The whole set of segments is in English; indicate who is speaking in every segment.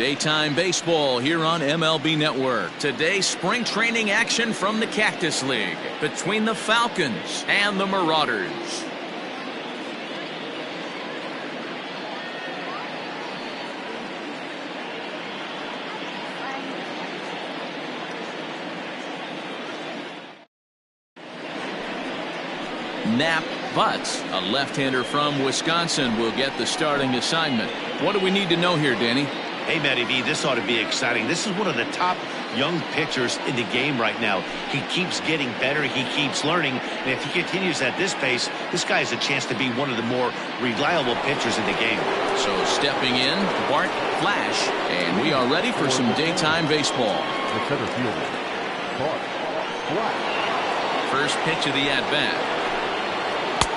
Speaker 1: Daytime baseball here on MLB Network. Today, spring training action from the Cactus League between the Falcons and the Marauders. Nap Butts, a left-hander from Wisconsin, will get the starting assignment. What do we need to know here, Danny?
Speaker 2: Hey, Matty V, this ought to be exciting. This is one of the top young pitchers in the game right now. He keeps getting better. He keeps learning. And if he continues at this pace, this guy has a chance to be one of the more reliable pitchers in the game.
Speaker 1: So stepping in, Bart Flash, and we are ready for some daytime baseball.
Speaker 3: The center fielder, Bart Flash.
Speaker 1: First pitch of the at-bat.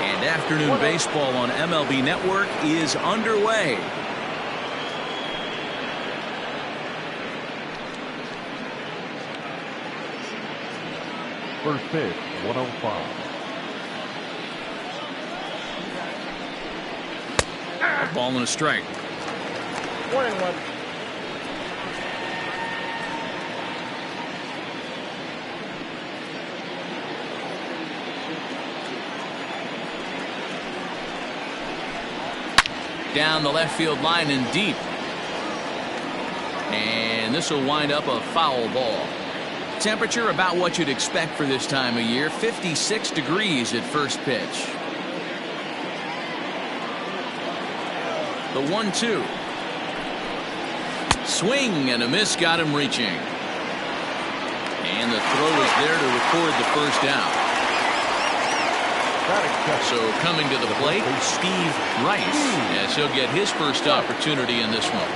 Speaker 1: And afternoon baseball on MLB Network is underway.
Speaker 3: First pitch, 105.
Speaker 1: A ball and a strike.
Speaker 4: 1-1.
Speaker 1: Down the left field line and deep. And this will wind up a foul ball. Temperature about what you'd expect for this time of year. 56 degrees at first pitch. The 1-2. Swing and a miss got him reaching. And the throw is there to record the first out. So coming to the plate, Steve Rice, as he'll get his first opportunity in this one.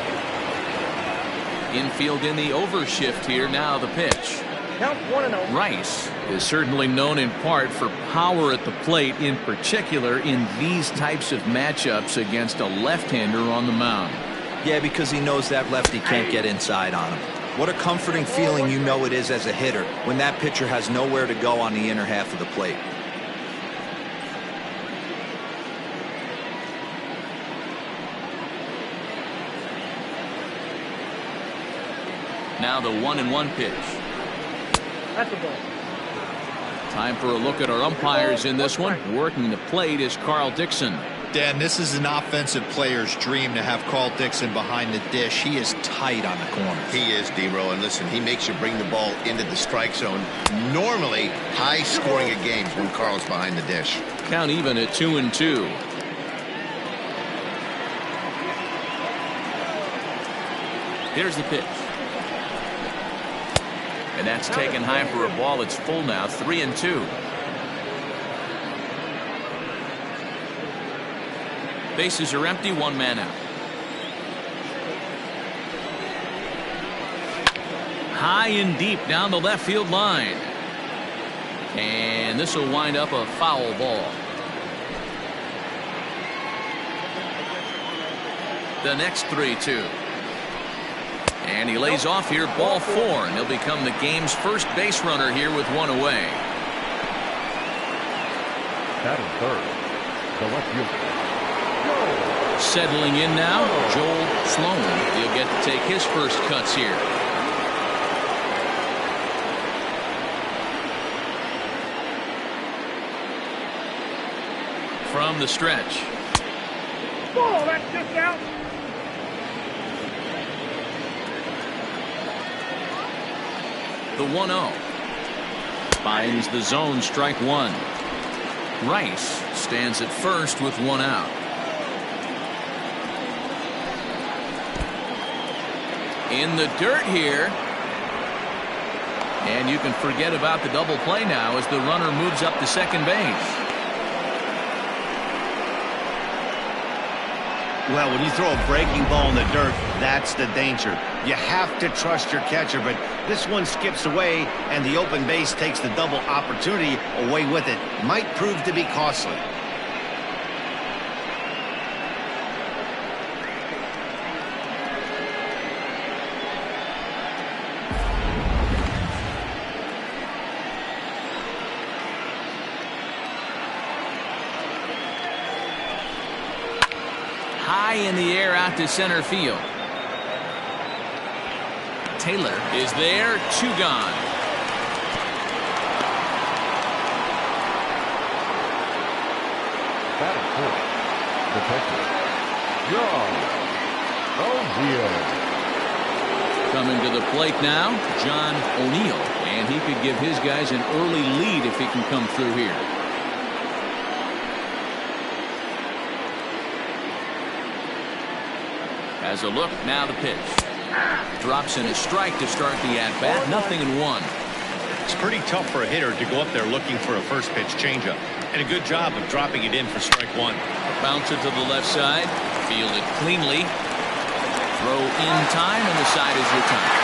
Speaker 1: Infield in the overshift here. Now the pitch.
Speaker 4: Count 1-0.
Speaker 1: Rice is certainly known in part for power at the plate, in particular in these types of matchups against a left-hander on the mound.
Speaker 5: Yeah, because he knows that lefty can't get inside on him. What a comforting feeling you know it is as a hitter when that pitcher has nowhere to go on the inner half of the plate.
Speaker 1: Now the 1-1 pitch.
Speaker 4: That's a ball.
Speaker 1: Time for a look at our umpires in this one. Working the plate is Carl Dixon.
Speaker 6: Dan, this is an offensive player's dream to have Carl Dixon behind the dish. He is tight on the corners.
Speaker 7: He is, D-Row, and listen, he makes you bring the ball into the strike zone. Normally, high scoring of games when Carl's behind the dish.
Speaker 1: Count even at 2-2. Here's the pitch. And that's taken high for a ball. It's full now, 3-2. Bases are empty, one man out. High and deep down the left field line. And this will wind up a foul ball. The next 3-2. And he lays off here, ball 4, and he'll become the game's first base runner here with one away.
Speaker 3: Batting third, the left fielder.
Speaker 1: Settling in now, Joel Sloan. He'll get to take his first cuts here. From the stretch.
Speaker 4: Ball, that's just out.
Speaker 1: The 1-0. Finds the zone, strike one. Rice stands at first with one out. In the dirt here. And you can forget about the double play now as the runner moves up to second base.
Speaker 2: Well, when you throw a breaking ball in the dirt, that's the danger. You have to trust your catcher, but this one skips away, and the open base takes the double opportunity away with it. Might prove to be costly.
Speaker 1: High in the air out to center field. Taylor is there, 2 gone.
Speaker 3: Batting fourth, the pitcher, John O'Neill.
Speaker 1: Coming to the plate now, John O'Neill, and he could give his guys an early lead if he can come through here. Has a look, now the pitch. Drops in a strike to start the at-bat, 0-1.
Speaker 2: It's pretty tough for a hitter to go up there looking for a first pitch changeup. And a good job of dropping it in for strike 1.
Speaker 1: Bounce it to the left side, fielded cleanly. Throw in time, and the side is returned.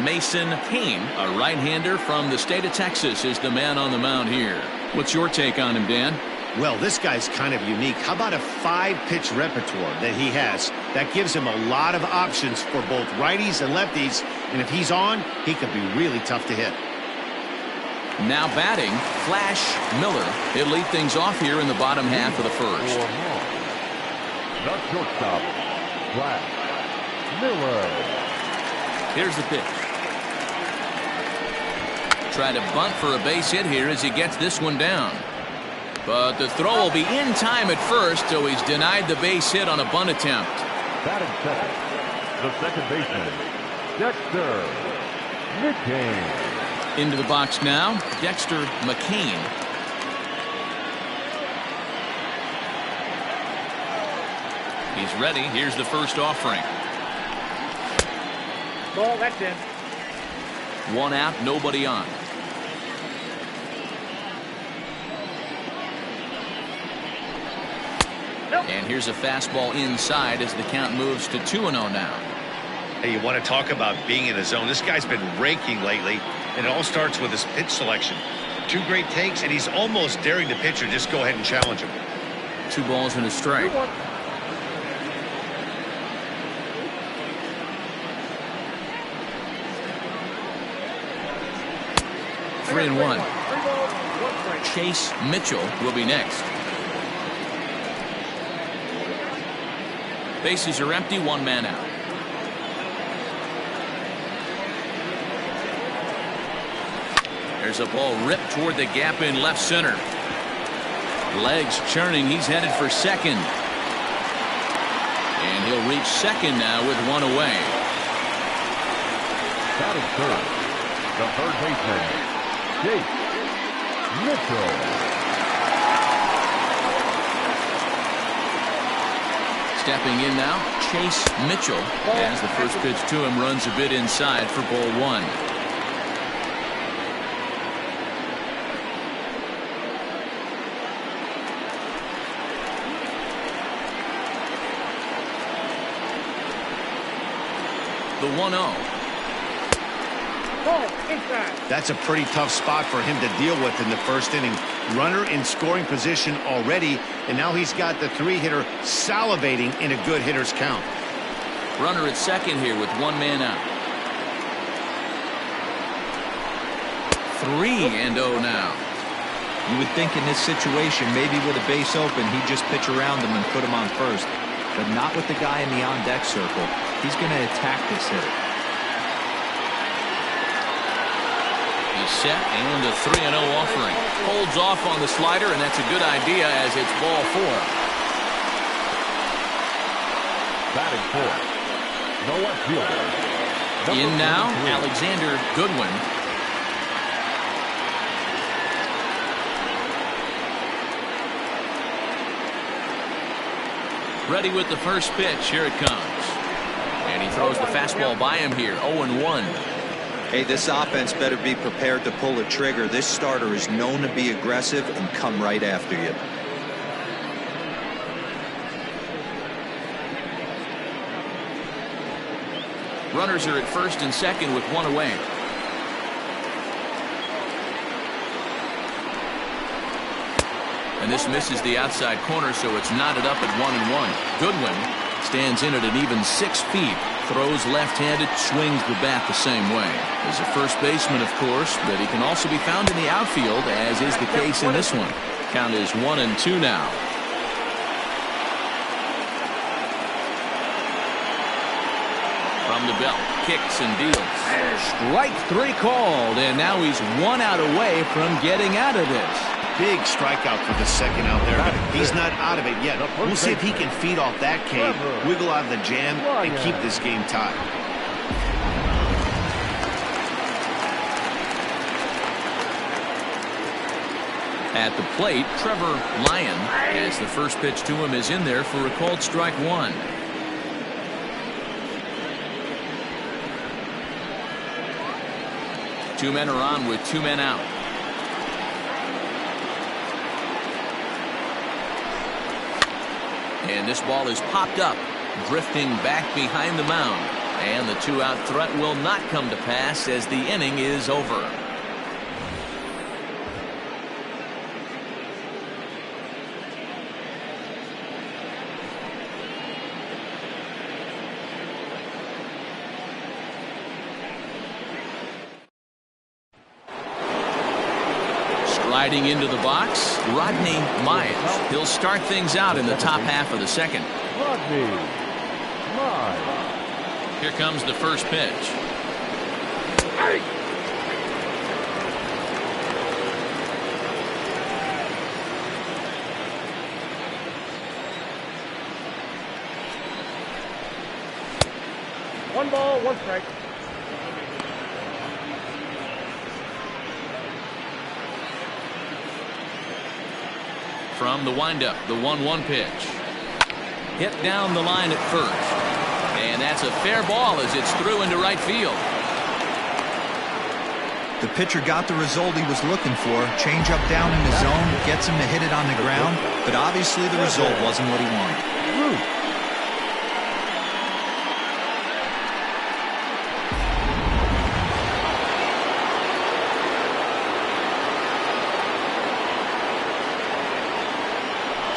Speaker 1: Mason Kane, a right-hander from the state of Texas, is the man on the mound here. What's your take on him, Dan?
Speaker 2: Well, this guy's kind of unique. How about a 5-pitch repertoire that he has? That gives him a lot of options for both righties and lefties. And if he's on, he could be really tough to hit.
Speaker 1: Now batting, Flash Miller. He'll lead things off here in the bottom half of the first.
Speaker 3: The shortstop, Flash Miller.
Speaker 1: Here's the pitch. Try to bunt for a base hit here as he gets this one down. But the throw will be in time at first, so he's denied the base hit on a bunt attempt.
Speaker 3: Batting second, the second baseman, Dexter McCain.
Speaker 1: Into the box now, Dexter McCain. He's ready. Here's the first offering.
Speaker 4: Ball, that's in.
Speaker 1: 1 out, nobody on. And here's a fastball inside as the count moves to 2-0 now.
Speaker 2: Hey, you want to talk about being in a zone? This guy's been raking lately, and it all starts with his pitch selection. 2 great takes, and he's almost daring the pitcher just go ahead and challenge him.
Speaker 1: 2 balls and a strike. 3-1. Chase Mitchell will be next. Bases are empty, 1 man out. There's a ball ripped toward the gap in left center. Legs churning, he's headed for second. And he'll reach second now with 1 away.
Speaker 3: Batting third, the third baseman, Chase Mitchell.
Speaker 1: Stepping in now, Chase Mitchell, as the first pitch to him runs a bit inside for ball 1. The 1-0.
Speaker 2: That's a pretty tough spot for him to deal with in the first inning. Runner in scoring position already, and now he's got the 3-hitter salivating in a good hitter's count.
Speaker 1: Runner at second here with 1 man out. 3-0 now.
Speaker 5: You would think in this situation, maybe with a base open, he'd just pitch around him and put him on first. But not with the guy in the on-deck circle. He's going to attack this hitter.
Speaker 1: He's set and a 3-0 offering. Holds off on the slider, and that's a good idea as it's ball 4.
Speaker 3: Batting fourth, the left fielder.
Speaker 1: In now, Alexander Goodwin. Ready with the first pitch. Here it comes. And he throws the fastball by him here. 0-1.
Speaker 5: Hey, this offense better be prepared to pull a trigger. This starter is known to be aggressive and come right after you.
Speaker 1: Runners are at first and second with 1 away. And this misses the outside corner, so it's knotted up at 1-1. Goodwin stands in at an even 6 feet. Throws left-handed, swings the bat the same way. He's a first baseman, of course, but he can also be found in the outfield, as is the case in this one. Count is 1-2 now. From the belt, kicks and deals. Strike 3 called, and now he's 1 out away from getting out of this.
Speaker 2: Big strikeout for the second out there. He's not out of it yet. We'll see if he can feed off that cave, wiggle out of the jam, and keep this game tied.
Speaker 1: At the plate, Trevor Lyon, as the first pitch to him is in there for a called strike 1. Two men are on with 2 men out. And this ball is popped up, drifting back behind the mound. And the 2-out threat will not come to pass as the inning is over. Riding into the box, Rodney Myers. He'll start things out in the top half of the second.
Speaker 3: Rodney Myers.
Speaker 1: Here comes the first pitch.
Speaker 4: One ball, 1 strike.
Speaker 1: From the windup, the 1-1 pitch. Hit down the line at first. And that's a fair ball as it's through into right field.
Speaker 5: The pitcher got the result he was looking for. Change up down in the zone, gets him to hit it on the ground, but obviously the result wasn't what he wanted.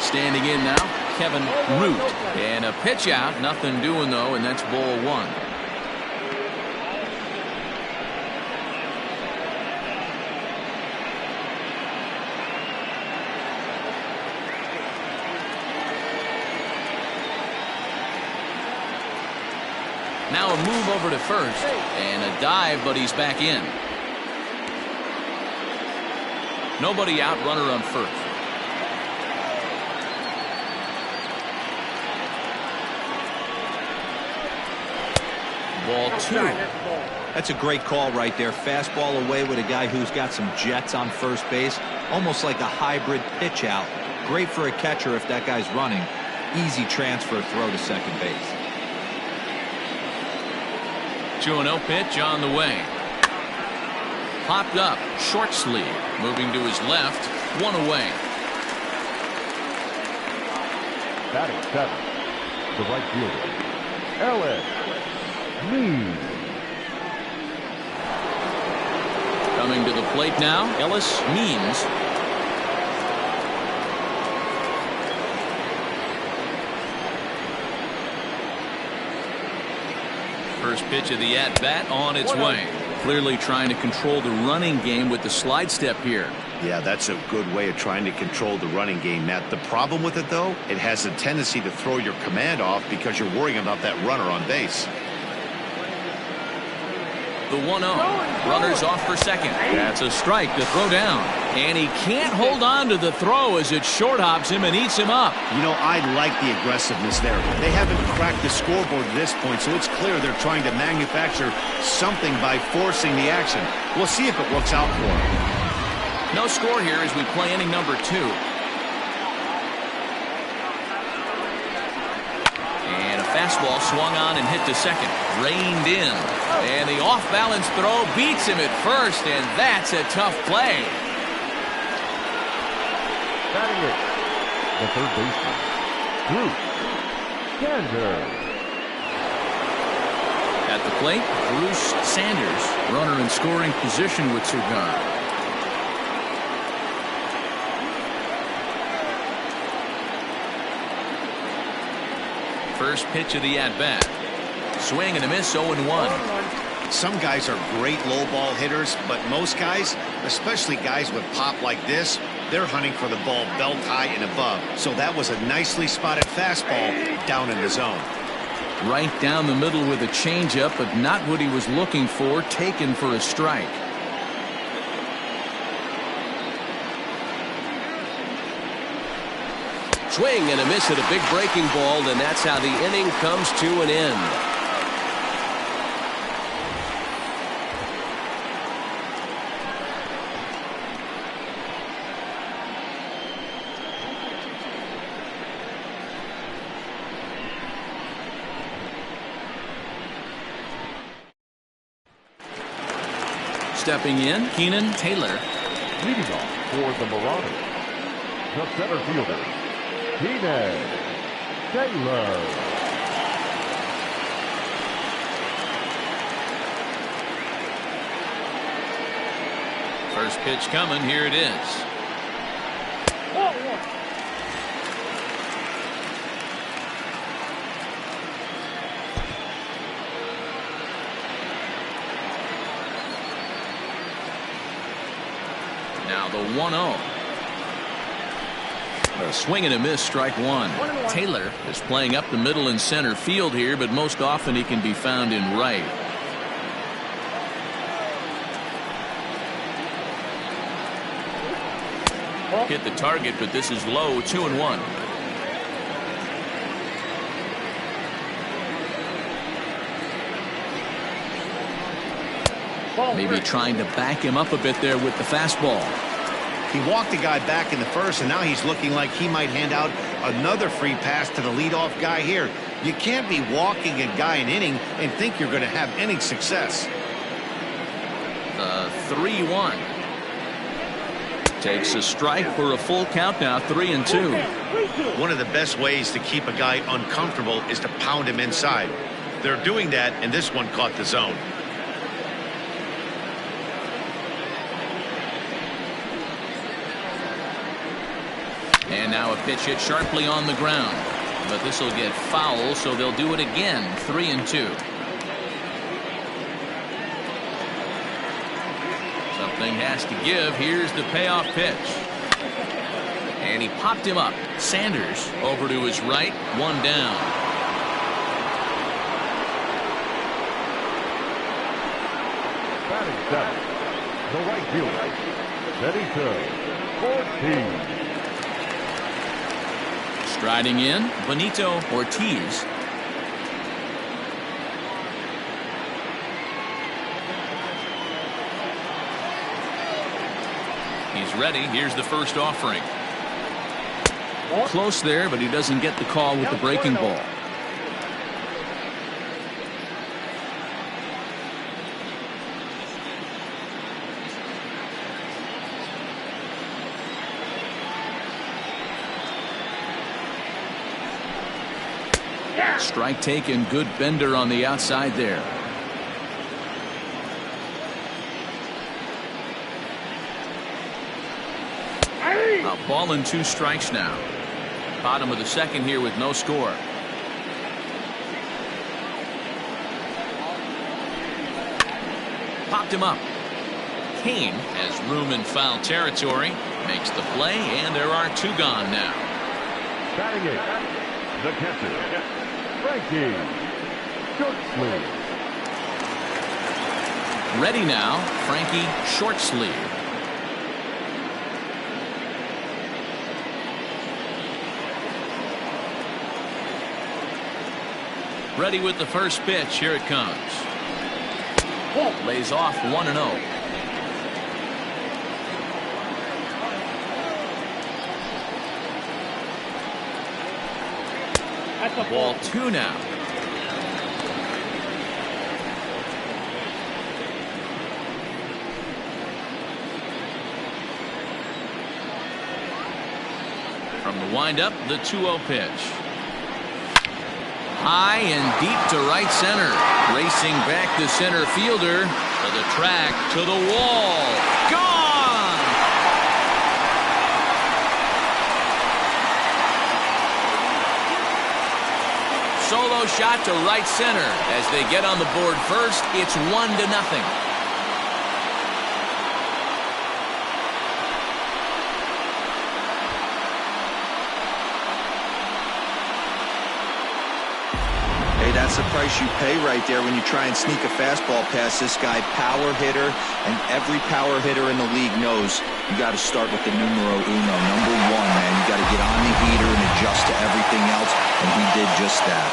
Speaker 1: Standing in now, Kevin Root. And a pitch out, nothing doing though, and that's ball 1. Now a move over to first, and a dive, but he's back in. Nobody out, runner on first. Ball 2.
Speaker 5: That's a great call right there. Fastball away with a guy who's got some jets on first base. Almost like a hybrid pitch out. Great for a catcher if that guy's running. Easy transfer throw to second base.
Speaker 1: 2-0 pitch on the way. Popped up, short sleeve. Moving to his left, 1 away.
Speaker 3: Batting 7, the right fielder, Ellis Means.
Speaker 1: Coming to the plate now, Ellis Means. First pitch of the at-bat on its way. Clearly trying to control the running game with the slide step here.
Speaker 2: Yeah, that's a good way of trying to control the running game, Matt. The problem with it, though, it has a tendency to throw your command off because you're worrying about that runner on base.
Speaker 1: The 1-0. Runners off for second. That's a strike to throw down. And he can't hold on to the throw as it short hops him and eats him up.
Speaker 2: You know, I like the aggressiveness there. They haven't cracked the scoreboard at this point, so it's clear they're trying to manufacture something by forcing the action. We'll see if it works out for them.
Speaker 1: No score here as we play inning number 2. And a fastball swung on and hit to second. Reined in. And the off-balance throw beats him at first, and that's a tough play.
Speaker 3: Batting it, the third baseman, Drew Sanders.
Speaker 1: At the plate, Bruce Sanders, runner in scoring position with Cigar. First pitch of the at-bat. Swing and a miss, 0-1.
Speaker 2: Some guys are great low ball hitters, but most guys, especially guys with pop like this, they're hunting for the ball belt high and above. So that was a nicely spotted fastball down in the zone.
Speaker 1: Right down the middle with a changeup, but not what he was looking for, taken for a strike.
Speaker 8: Swing and a miss at a big breaking ball, and that's how the inning comes to an end.
Speaker 1: Stepping in, Keenan Taylor.
Speaker 3: Leading off for the Marauders, the center fielder, Keenan Taylor.
Speaker 1: First pitch coming, here it is.
Speaker 4: 1-1.
Speaker 1: Now the 1-0. A swing and a miss, strike one. Taylor is playing up the middle and center field here, but most often he can be found in right. Hit the target, but this is low, 2-1. Maybe trying to back him up a bit there with the fastball.
Speaker 2: He walked the guy back in the first, and now he's looking like he might hand out another free pass to the leadoff guy here. You can't be walking a guy an inning and think you're going to have any success.
Speaker 1: The 3-1. Takes a strike for a full count now, 3-2.
Speaker 2: One of the best ways to keep a guy uncomfortable is to pound him inside. They're doing that, and this one caught the zone.
Speaker 1: And now a pitch hit sharply on the ground. But this will get foul, so they'll do it again, 3-2. Something has to give. Here's the payoff pitch. And he popped him up. Sanders over to his right, one down.
Speaker 3: Batting seventh, the right fielder, Benito Ortiz.
Speaker 1: Striding in, Benito Ortiz. He's ready. Here's the first offering. Close there, but he doesn't get the call with the breaking ball. Strike taken, good bender on the outside there. A ball and 2 strikes now. Bottom of the second here with no score. Popped him up. Kane has room in foul territory. Makes the play, and there are 2 gone now.
Speaker 3: Batting eighth, the catcher, Frankie Shortsleeve.
Speaker 1: Ready now, Frankie Shortsleeve. Ready with the first pitch. Here it comes. Lays off 1-0.
Speaker 4: That's a
Speaker 1: Ball 2 now. From the windup, the 2-0 pitch. High and deep to right center. Racing back the center fielder to the track, to the wall. Gone! solo shot to right center. As they get on the board first, it's 1-0.
Speaker 5: Hey, that's the price you pay right there when you try and sneak a fastball past this guy. Power hitter, and every power hitter in the league knows you got to start with the numero uno, number one, man. You got to get on the heater and adjust to everything else, and he did just that.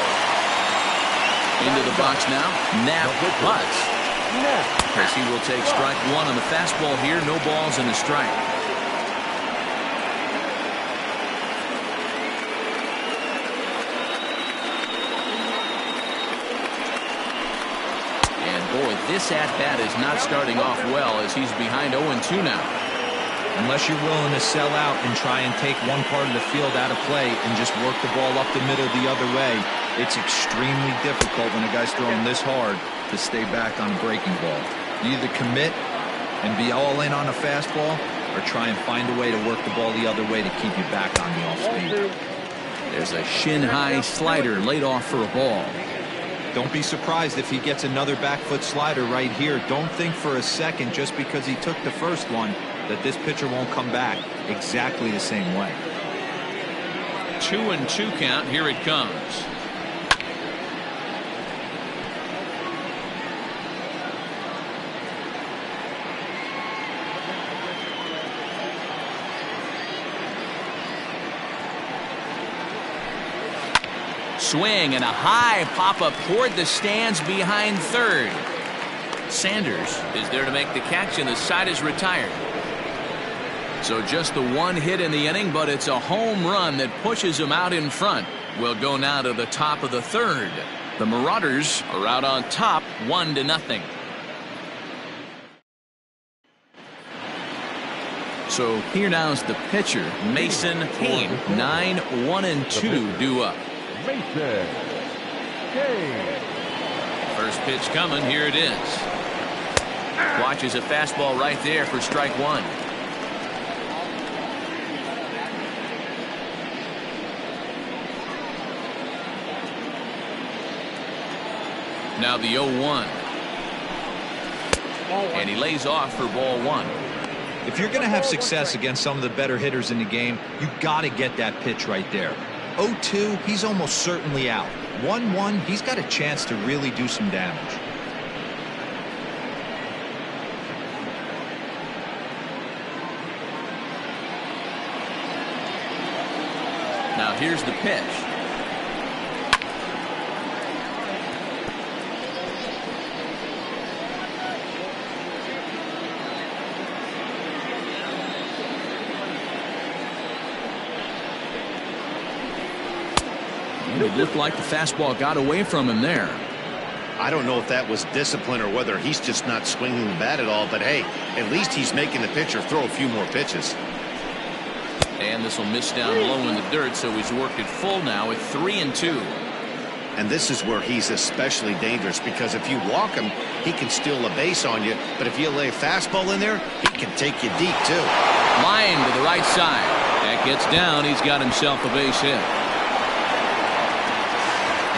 Speaker 1: Into the box now, Knapp butts. As he will take strike one on the fastball here. No balls and a strike. Boy, this at-bat is not starting off well as he's behind 0-2 now.
Speaker 5: Unless you're willing to sell out and try and take one part of the field out of play and just work the ball up the middle the other way, it's extremely difficult when a guy's throwing this hard to stay back on a breaking ball. You either commit and be all in on a fastball or try and find a way to work the ball the other way to keep you back on the off-speed.
Speaker 1: There's a shin-high slider laid off for a ball.
Speaker 5: Don't be surprised if he gets another back foot slider right here. Don't think for a second, just because he took the first one, that this pitcher won't come back exactly the same way.
Speaker 1: 2-2 count. Here it comes. Swing and a high pop-up toward the stands behind third. Sanders is there to make the catch, and the side is retired. So just the one hit in the inning, but it's a home run that pushes him out in front. We'll go now to the top of the third. The Marauders are out on top, 1-0. So here now's the pitcher, Mason Kane. 9-1-2 due up.
Speaker 3: Mason Kane.
Speaker 1: First pitch coming. Here it is. Watches a fastball right there for strike one. Now the 0-1. And he lays off for ball one.
Speaker 5: If you're going to have success against some of the better hitters in the game, you've got to get that pitch right there. 0-2, he's almost certainly out. 1-1, he's got a chance to really do some damage.
Speaker 1: Now here's the pitch. It looked like the fastball got away from him there.
Speaker 2: I don't know if that was discipline or whether he's just not swinging the bat at all, but hey, at least he's making the pitcher throw a few more pitches.
Speaker 1: And this will miss down low in the dirt, so he's worked it full now at 3-2.
Speaker 2: And this is where he's especially dangerous, because if you walk him, he can steal a base on you, but if you lay a fastball in there, he can take you deep too.
Speaker 1: Line to the right side. That gets down. He's got himself a base hit.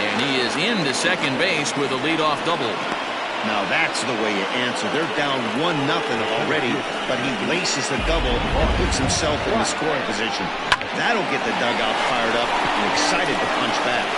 Speaker 1: And he is into second base with a leadoff double.
Speaker 2: Now that's the way you answer. They're down 1-0 already, but he laces the double and puts himself in the scoring position. That'll get the dugout fired up and excited to punch back.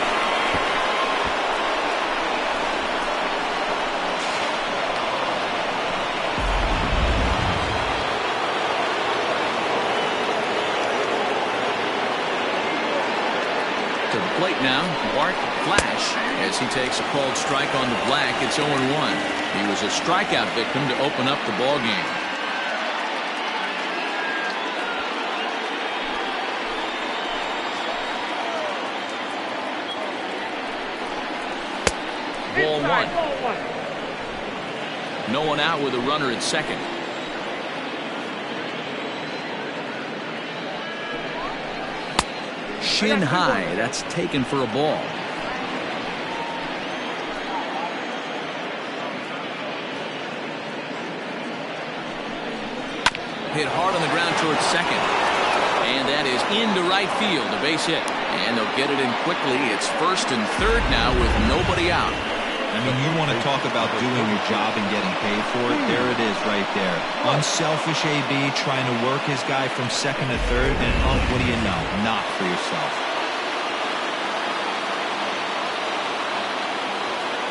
Speaker 1: To the plate now, Bart Flash, as he takes a called strike on the black. It's 0-1. He was a strikeout victim to open up the ball game. Ball one. No one out with a runner at second. Shin high. That's taken for a ball. Hit hard on the ground towards second. And that is into right field. A base hit. And they'll get it in quickly. It's 1st and 3rd now with nobody out.
Speaker 5: I mean, you want to talk about doing your job and getting paid for it. There it is right there. Unselfish AB trying to work his guy from 2nd to 3rd, and what do you know? Not for yourself.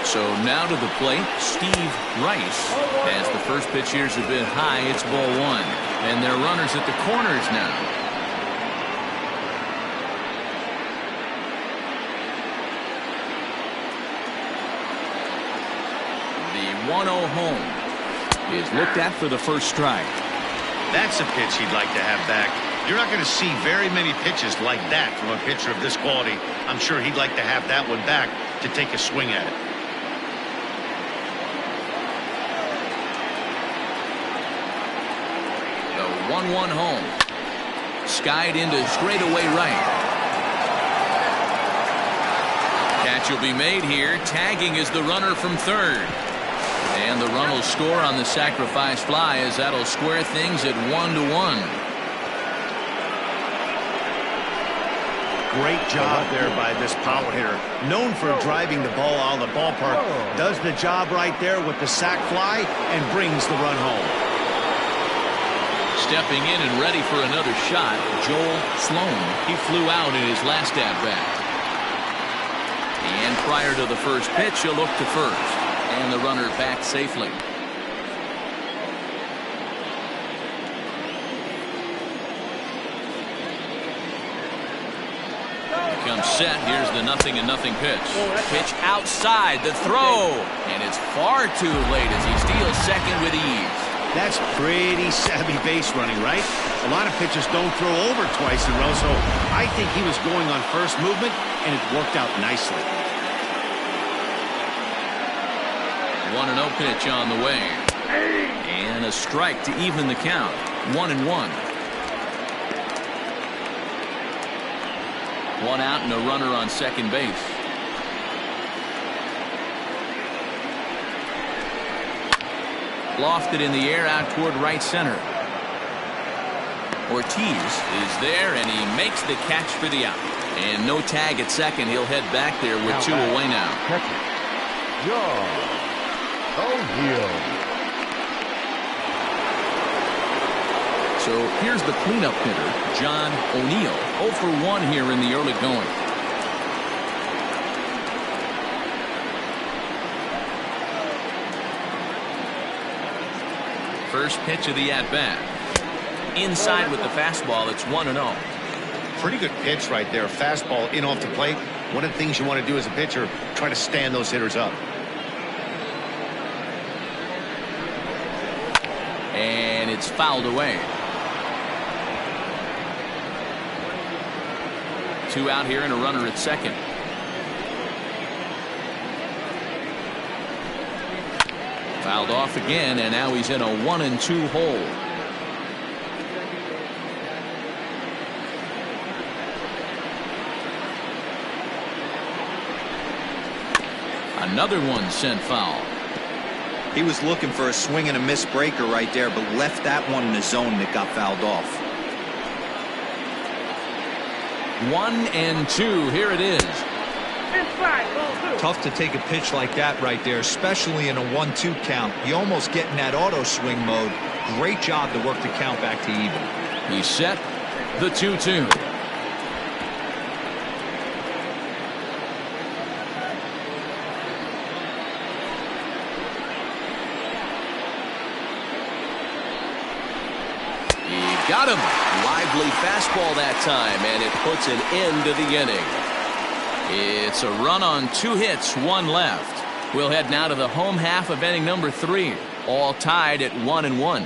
Speaker 1: So now to the plate, Steve Rice. As the first pitch here's a bit high, it's ball 1. And they're runners at the corners now. The 1-0 home is looked at for the first strike.
Speaker 2: That's a pitch he'd like to have back. You're not going to see very many pitches like that from a pitcher of this quality. I'm sure he'd like to have that one back to take a swing at it.
Speaker 1: The 1-1 home. Skied into straightaway right. Catch will be made here. Tagging is the runner from 3rd. And the run will score on the sacrifice fly, as that'll square things at 1-1.
Speaker 2: Great job there by this power hitter. Known for driving the ball out of the ballpark. Does the job right there with the sac fly and brings the run home.
Speaker 1: Stepping in and ready for another shot, Joel Sloan. He flew out in his last at-bat. And prior to the first pitch, he'll look to first. And the runner back safely. Comes set. Here's the 0-0 pitch. Pitch outside the throw. And it's far too late as he steals second with ease.
Speaker 2: That's pretty savvy base running, right? A lot of pitchers don't throw over twice in a row, so I think he was going on first movement, and it worked out nicely.
Speaker 1: 1-0 pitch on the way. And a strike to even the count. 1-1. 1 out and a runner on second base. Lofted in the air out toward right center. Ortiz is there, and he makes the catch for the out. And no tag at second. He'll head back there with 2 away now.
Speaker 3: Catcher, John O'Neill.
Speaker 1: So here's the cleanup hitter, John O'Neill. 0 for 1 here in the early going. First pitch of the at-bat. Inside with the fastball, it's 1-0.
Speaker 2: Pretty good pitch right there. Fastball in off the plate. One of the things you want to do as a pitcher, try to stand those hitters up.
Speaker 1: And it's fouled away. 2 out here and a runner at second. Fouled off again, and now he's in a 1-2 hole. Another one sent foul.
Speaker 5: He was looking for a swing and a miss breaker right there, but left that one in the zone that got fouled off.
Speaker 1: 1-2. Here it is.
Speaker 4: Inside, ball 2.
Speaker 5: Tough to take a pitch like that right there, especially in a 1-2 count. You almost get in that auto swing mode. Great job to work the count back to even.
Speaker 1: He's set. The 2-2. Got him. Lively fastball that time, and it puts an end to the inning. It's a run on 2 hits, 1 left. We'll head now to the home half of inning number 3. All tied at 1-1.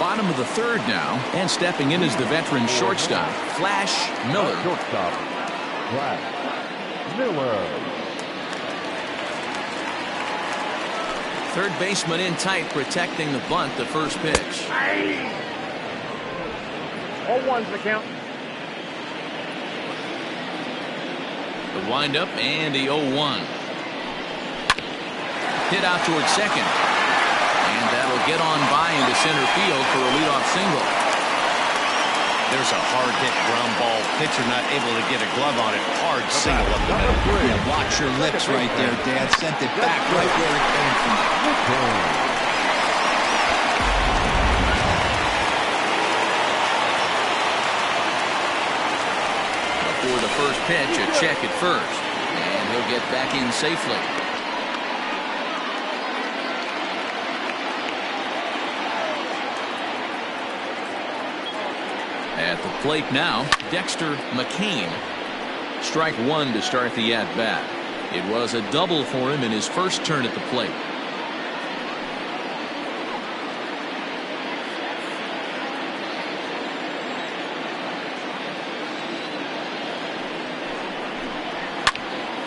Speaker 1: Bottom of the 3rd now, and stepping in is the veteran shortstop, Flash Miller.
Speaker 3: Shortstop, Flash Miller.
Speaker 1: Third baseman in tight, protecting the bunt, the first pitch.
Speaker 4: 0-1's the count.
Speaker 1: The windup and the 0-1. Hit out towards second. And that'll get on by into center field for a leadoff single.
Speaker 2: There's a hard-hit ground ball. Pitcher not able to get a glove on it. Hard single up the middle.
Speaker 5: Yeah, watch your lips right there, Dad. Sent it back right where it came from.
Speaker 1: For the first pitch, a check at first. And he'll get back in safely. At the plate now, Dexter McCain. Strike one to start the at-bat. It was a double for him in his first turn at the plate.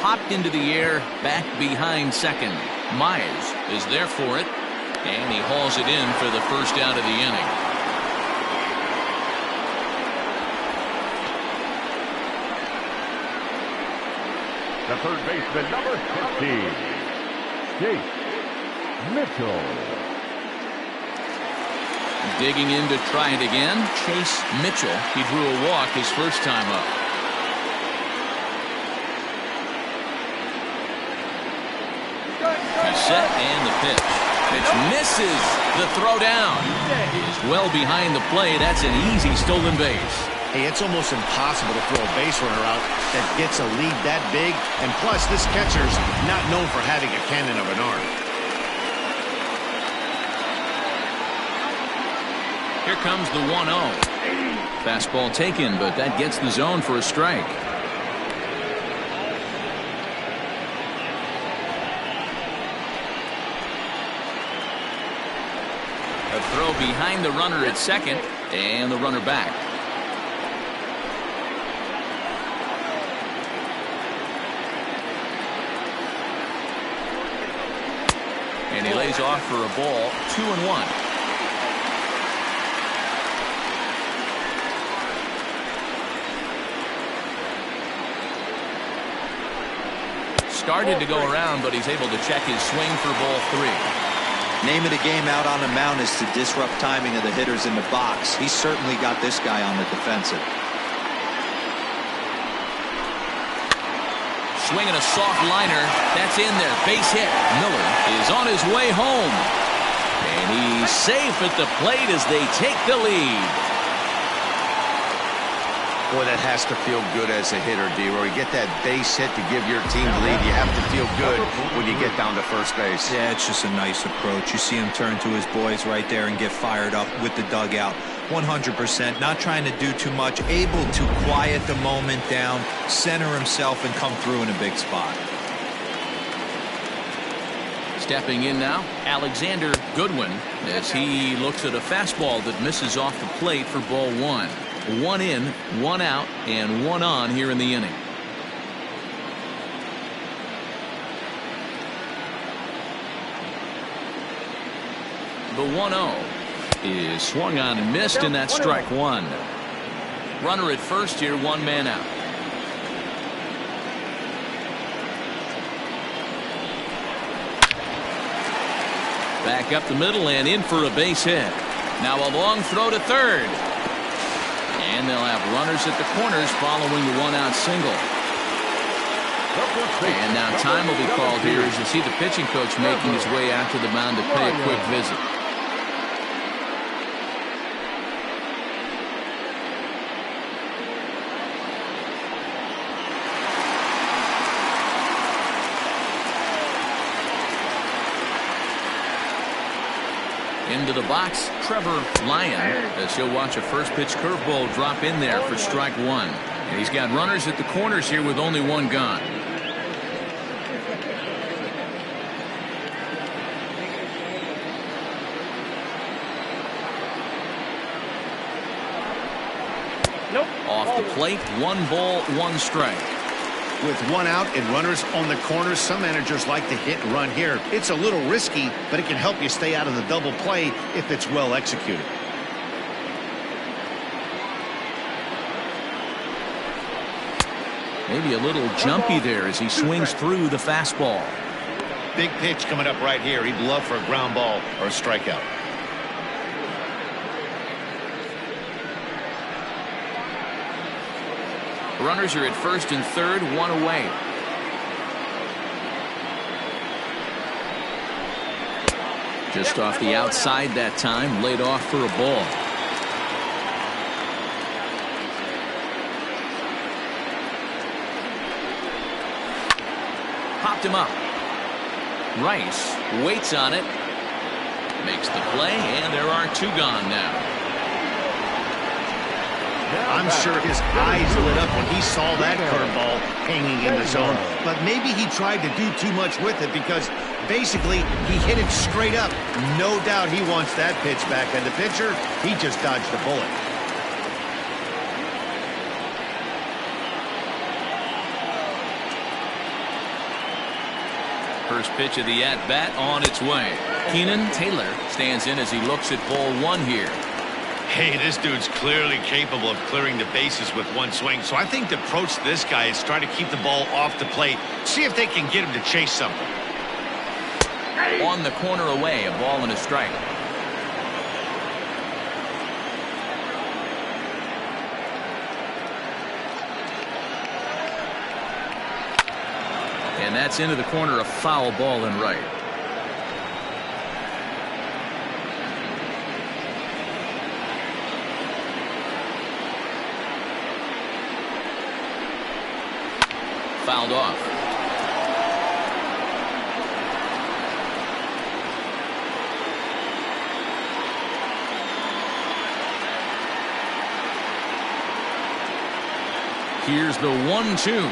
Speaker 1: Popped into the air, back behind second. Myers is there for it, and he hauls it in for the first out of the inning.
Speaker 3: The third baseman, number 50, Chase Mitchell.
Speaker 1: Digging in to try it again, Chase Mitchell. He drew a walk his first time up. He's set and the pitch. Pitch misses. The throw down is well behind the plate. That's an easy stolen base.
Speaker 2: Hey, it's almost impossible to throw a base runner out that gets a lead that big. And plus, this catcher's not known for having a cannon of an arm.
Speaker 1: Here comes the 1-0. Fastball taken, but that gets the zone for a strike. A throw behind the runner at second, and the runner back. And he lays off for a ball, 2-1. Started to go around, but he's able to check his swing for ball 3.
Speaker 5: Name of the game out on the mound is to disrupt timing of the hitters in the box. He's certainly got this guy on the defensive.
Speaker 1: Swinging a soft liner. That's in there. Base hit. Miller is on his way home. And he's safe at the plate as they take the lead.
Speaker 7: Boy, that has to feel good as a hitter, D-Roy. You get that base hit to give your team the lead. You have to feel good when you get down to first base.
Speaker 5: Yeah, it's just a nice approach. You see him turn to his boys right there and get fired up with the dugout. 100%, not trying to do too much, able to quiet the moment down, center himself, and come through in a big spot.
Speaker 1: Stepping in now, Alexander Goodwin, as he looks at a fastball that misses off the plate for ball 1. 1 in, 1 out, and 1 on here in the inning. The 1-0 is swung on and missed, and that's strike 1. Runner at first here, 1 man out. Back up the middle and in for a base hit. Now a long throw to third. And they'll have runners at the corners following the 1-out single. And now time will be called here as you see the pitching coach making his way out to the mound to pay a quick visit. Into the box, Trevor Lyon, as he'll watch a first pitch curveball drop in there for strike 1. And he's got runners at the corners here with only 1 gone. Off the plate, 1 ball, 1 strike.
Speaker 2: With 1 out and runners on the corners, some managers like to hit and run here. It's a little risky, but it can help you stay out of the double play if it's well executed.
Speaker 1: Maybe a little jumpy there as he swings through the fastball.
Speaker 2: Big pitch coming up right here. He'd love for a ground ball or a strikeout.
Speaker 1: Runners are at first and third, one away. Just off the outside that time, laid off for a ball. Popped him up. Rice waits on it. Makes the play, and there are two gone now.
Speaker 2: I'm sure his eyes lit up when he saw that curveball hanging in the zone. But maybe he tried to do too much with it because basically he hit it straight up. No doubt he wants that pitch back. And the pitcher, he just dodged the bullet.
Speaker 1: First pitch of the at-bat on its way. Keenan Taylor stands in as he looks at ball one here.
Speaker 2: Hey, this dude's clearly capable of clearing the bases with one swing. So I think the approach to this guy is try to keep the ball off the plate. See if they can get him to chase something.
Speaker 1: On the corner away, a ball and a strike. And that's into the corner, a foul ball and right. Fouled off. Here's the 1-2.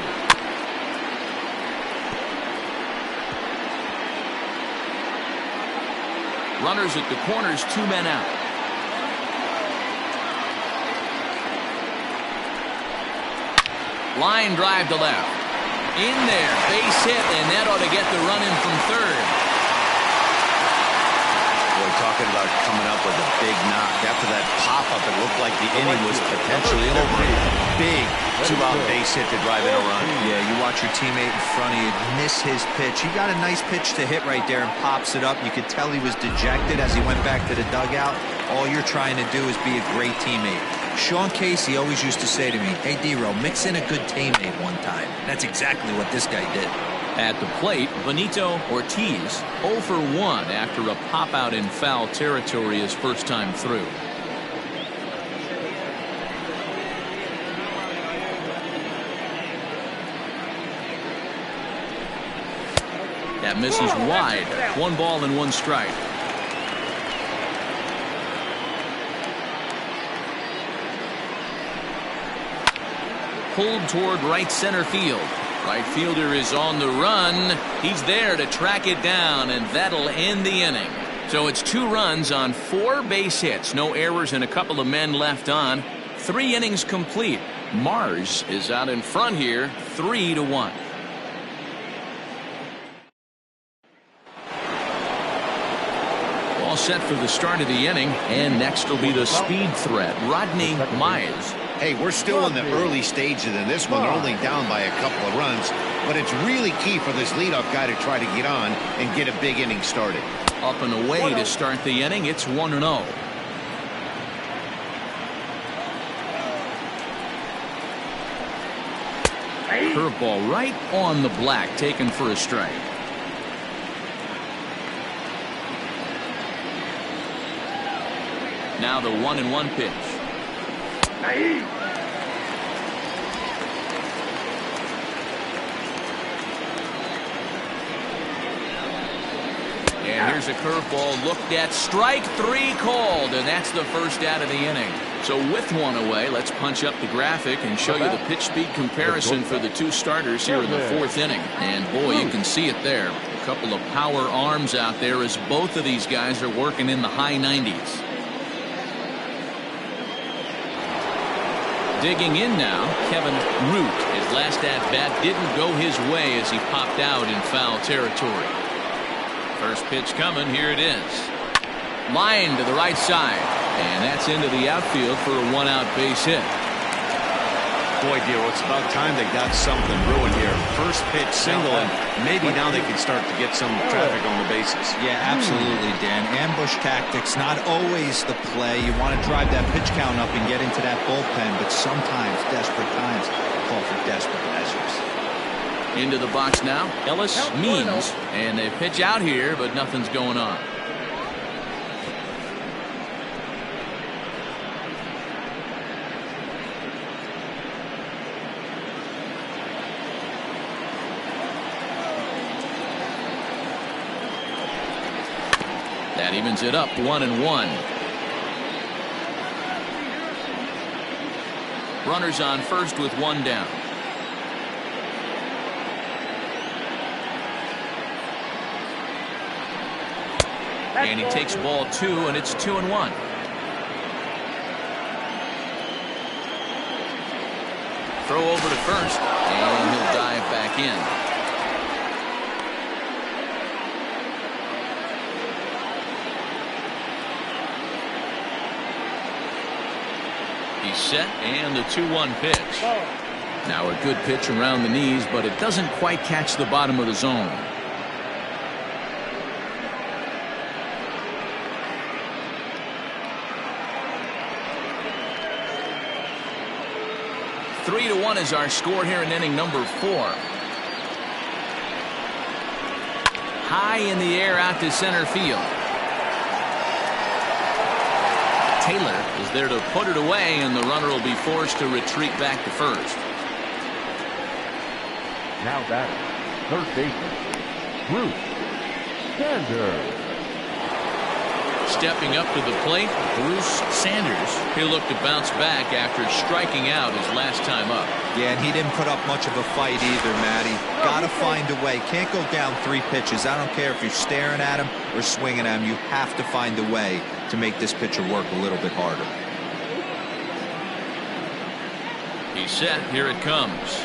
Speaker 1: Runners at the corners, two men out. Line drive to left. In there, base hit, and that ought to get the run in from third.
Speaker 2: Boy, talking about coming up with a big knock. After that pop-up, it looked like the inning was potentially over. Big two-out base hit to drive in a run.
Speaker 5: Yeah, you watch your teammate in front of you miss his pitch. He got a nice pitch to hit right there and pops it up. You could tell he was dejected as he went back to the dugout. All you're trying to do is be a great teammate. Sean Casey always used to say to me, hey, D-Row, mix in a good teammate one time. That's exactly what this guy did.
Speaker 1: At the plate, Benito Ortiz 0 for 1 after a pop-out in foul territory his first time through. That misses wide. One ball and one strike. Pulled toward right center field. Right fielder is on the run. He's there to track it down, and that'll end the inning. So it's 2 runs on 4 base hits. No errors and a couple of men left on. 3 innings complete. Mars is out in front here, 3-1. All set for the start of the inning, and next will be the speed threat, Rodney Mize.
Speaker 2: Hey, we're still in the early stages in this one. They're only down by a couple of runs, but it's really key for this leadoff guy to try to get on and get a big inning started.
Speaker 1: Up and away to start the inning. It's 1-0. Curveball right on the black, taken for a strike. Now the 1-1 pitch. And here's a curveball looked at. Strike 3 called, and that's the first out of the inning. So with one away, let's punch up the graphic and show you the pitch speed comparison for the 2 starters here in the 4th inning. And boy, you can see it there. A couple of power arms out there as both of these guys are working in the high 90s. Digging in now, Kevin Root. His last at-bat didn't go his way as he popped out in foul territory. First pitch coming, here it is. Line to the right side, and that's into the outfield for a 1-out base hit.
Speaker 2: Boy, Dio, it's about time they got something brewing here. First pitch single, and maybe now they can start to get some traffic on the bases.
Speaker 5: Yeah, absolutely, Dan. Ambush tactics, not always the play. You want to drive that pitch count up and get into that bullpen, but sometimes, desperate times, call for desperate measures.
Speaker 1: Into the box now, Ellis Means, and they pitch out here, but nothing's going on. That evens it up 1-1. Runners on first with one down. And he takes ball 2, and it's 2-1. Throw over to first, and he'll dive back in. He's set, and the 2-1 pitch. Now a good pitch around the knees, but it doesn't quite catch the bottom of the zone. Three to 1 is our score here in inning number 4. High in the air out to center field. Taylor is there to put it away, and the runner will be forced to retreat back to first.
Speaker 3: Now batting, third baseman, Bruce Sanders.
Speaker 1: Stepping up to the plate, Bruce Sanders. He'll look to bounce back after striking out his last time up.
Speaker 5: Yeah, and he didn't put up much of a fight either, Matty. Gotta find a way. Can't go down 3 pitches. I don't care if you're staring at him or swinging at him. You have to find a way to make this pitcher work a little bit harder.
Speaker 1: He's set. Here it comes.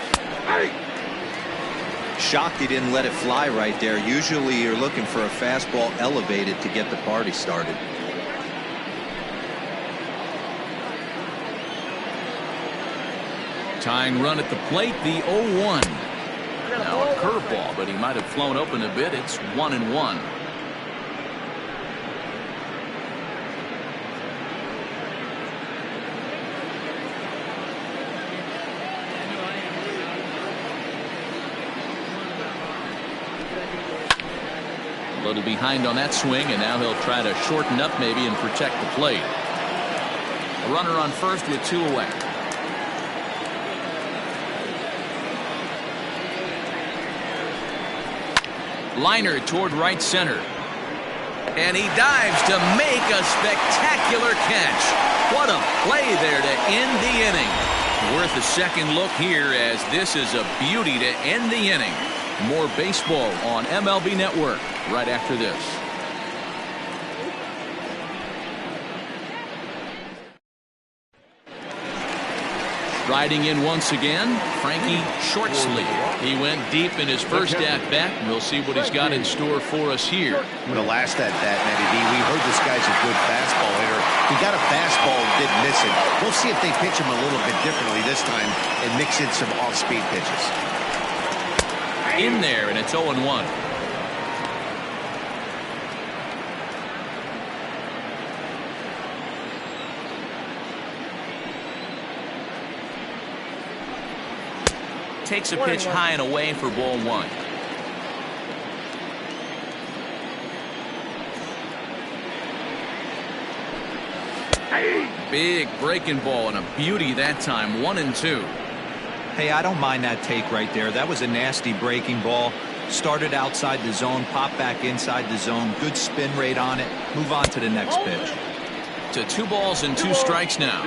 Speaker 5: Shocked he didn't let it fly right there. Usually you're looking for a fastball elevated to get the party started.
Speaker 1: Tying run at the plate, the 0-1. Now a curveball, but he might have flown open a bit. It's 1-1. A little behind on that swing, and now he'll try to shorten up maybe and protect the plate. A runner on first with 2 away. Liner toward right center. And he dives to make a spectacular catch. What a play there to end the inning. Worth a second look here, as this is a beauty to end the inning. More baseball on MLB Network right after this. Riding in once again, Frankie Shortsleeve. He went deep in his first at-bat. We'll see what he's got in store for us here.
Speaker 2: The last at-bat, Matty D, we heard this guy's a good fastball hitter. He got a fastball and didn't miss it. We'll see if they pitch him a little bit differently this time and mix in some off-speed pitches.
Speaker 1: In there, and it's 0-1. Takes a pitch high and away for ball 1. Big breaking ball, and a beauty that time. 1-2.
Speaker 5: Hey, I don't mind that take right there. That was a nasty breaking ball. Started outside the zone, popped back inside the zone. Good spin rate on it. Move on to the next pitch.
Speaker 1: To 2 balls and 2 strikes now.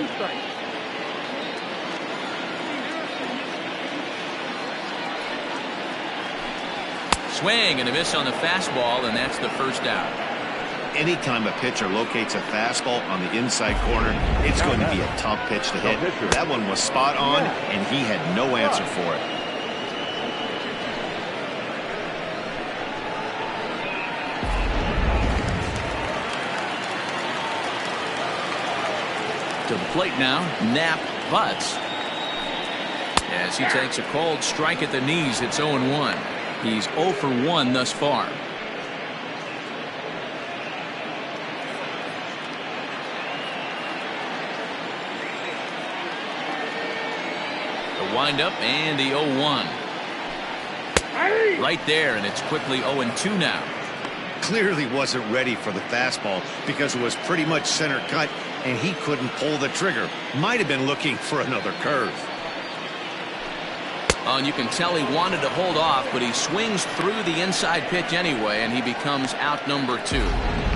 Speaker 1: Swing and a miss on the fastball, and that's the first out.
Speaker 2: Anytime a pitcher locates a fastball on the inside corner, it's going to be a tough pitch to hit. That one was spot on, and he had no answer for it. To the plate now, Knapp butts.
Speaker 1: as he takes a cold strike at the knees. It's 0-1. He's 0 for 1 thus far. The windup and the 0-1. Right there, and it's quickly 0-2 now.
Speaker 2: Clearly wasn't ready for the fastball because it was pretty much center cut and he couldn't pull the trigger. Might have been looking for another curve.
Speaker 1: Oh, and you can tell he wanted to hold off, but he swings through the inside pitch anyway, and he becomes out number 2.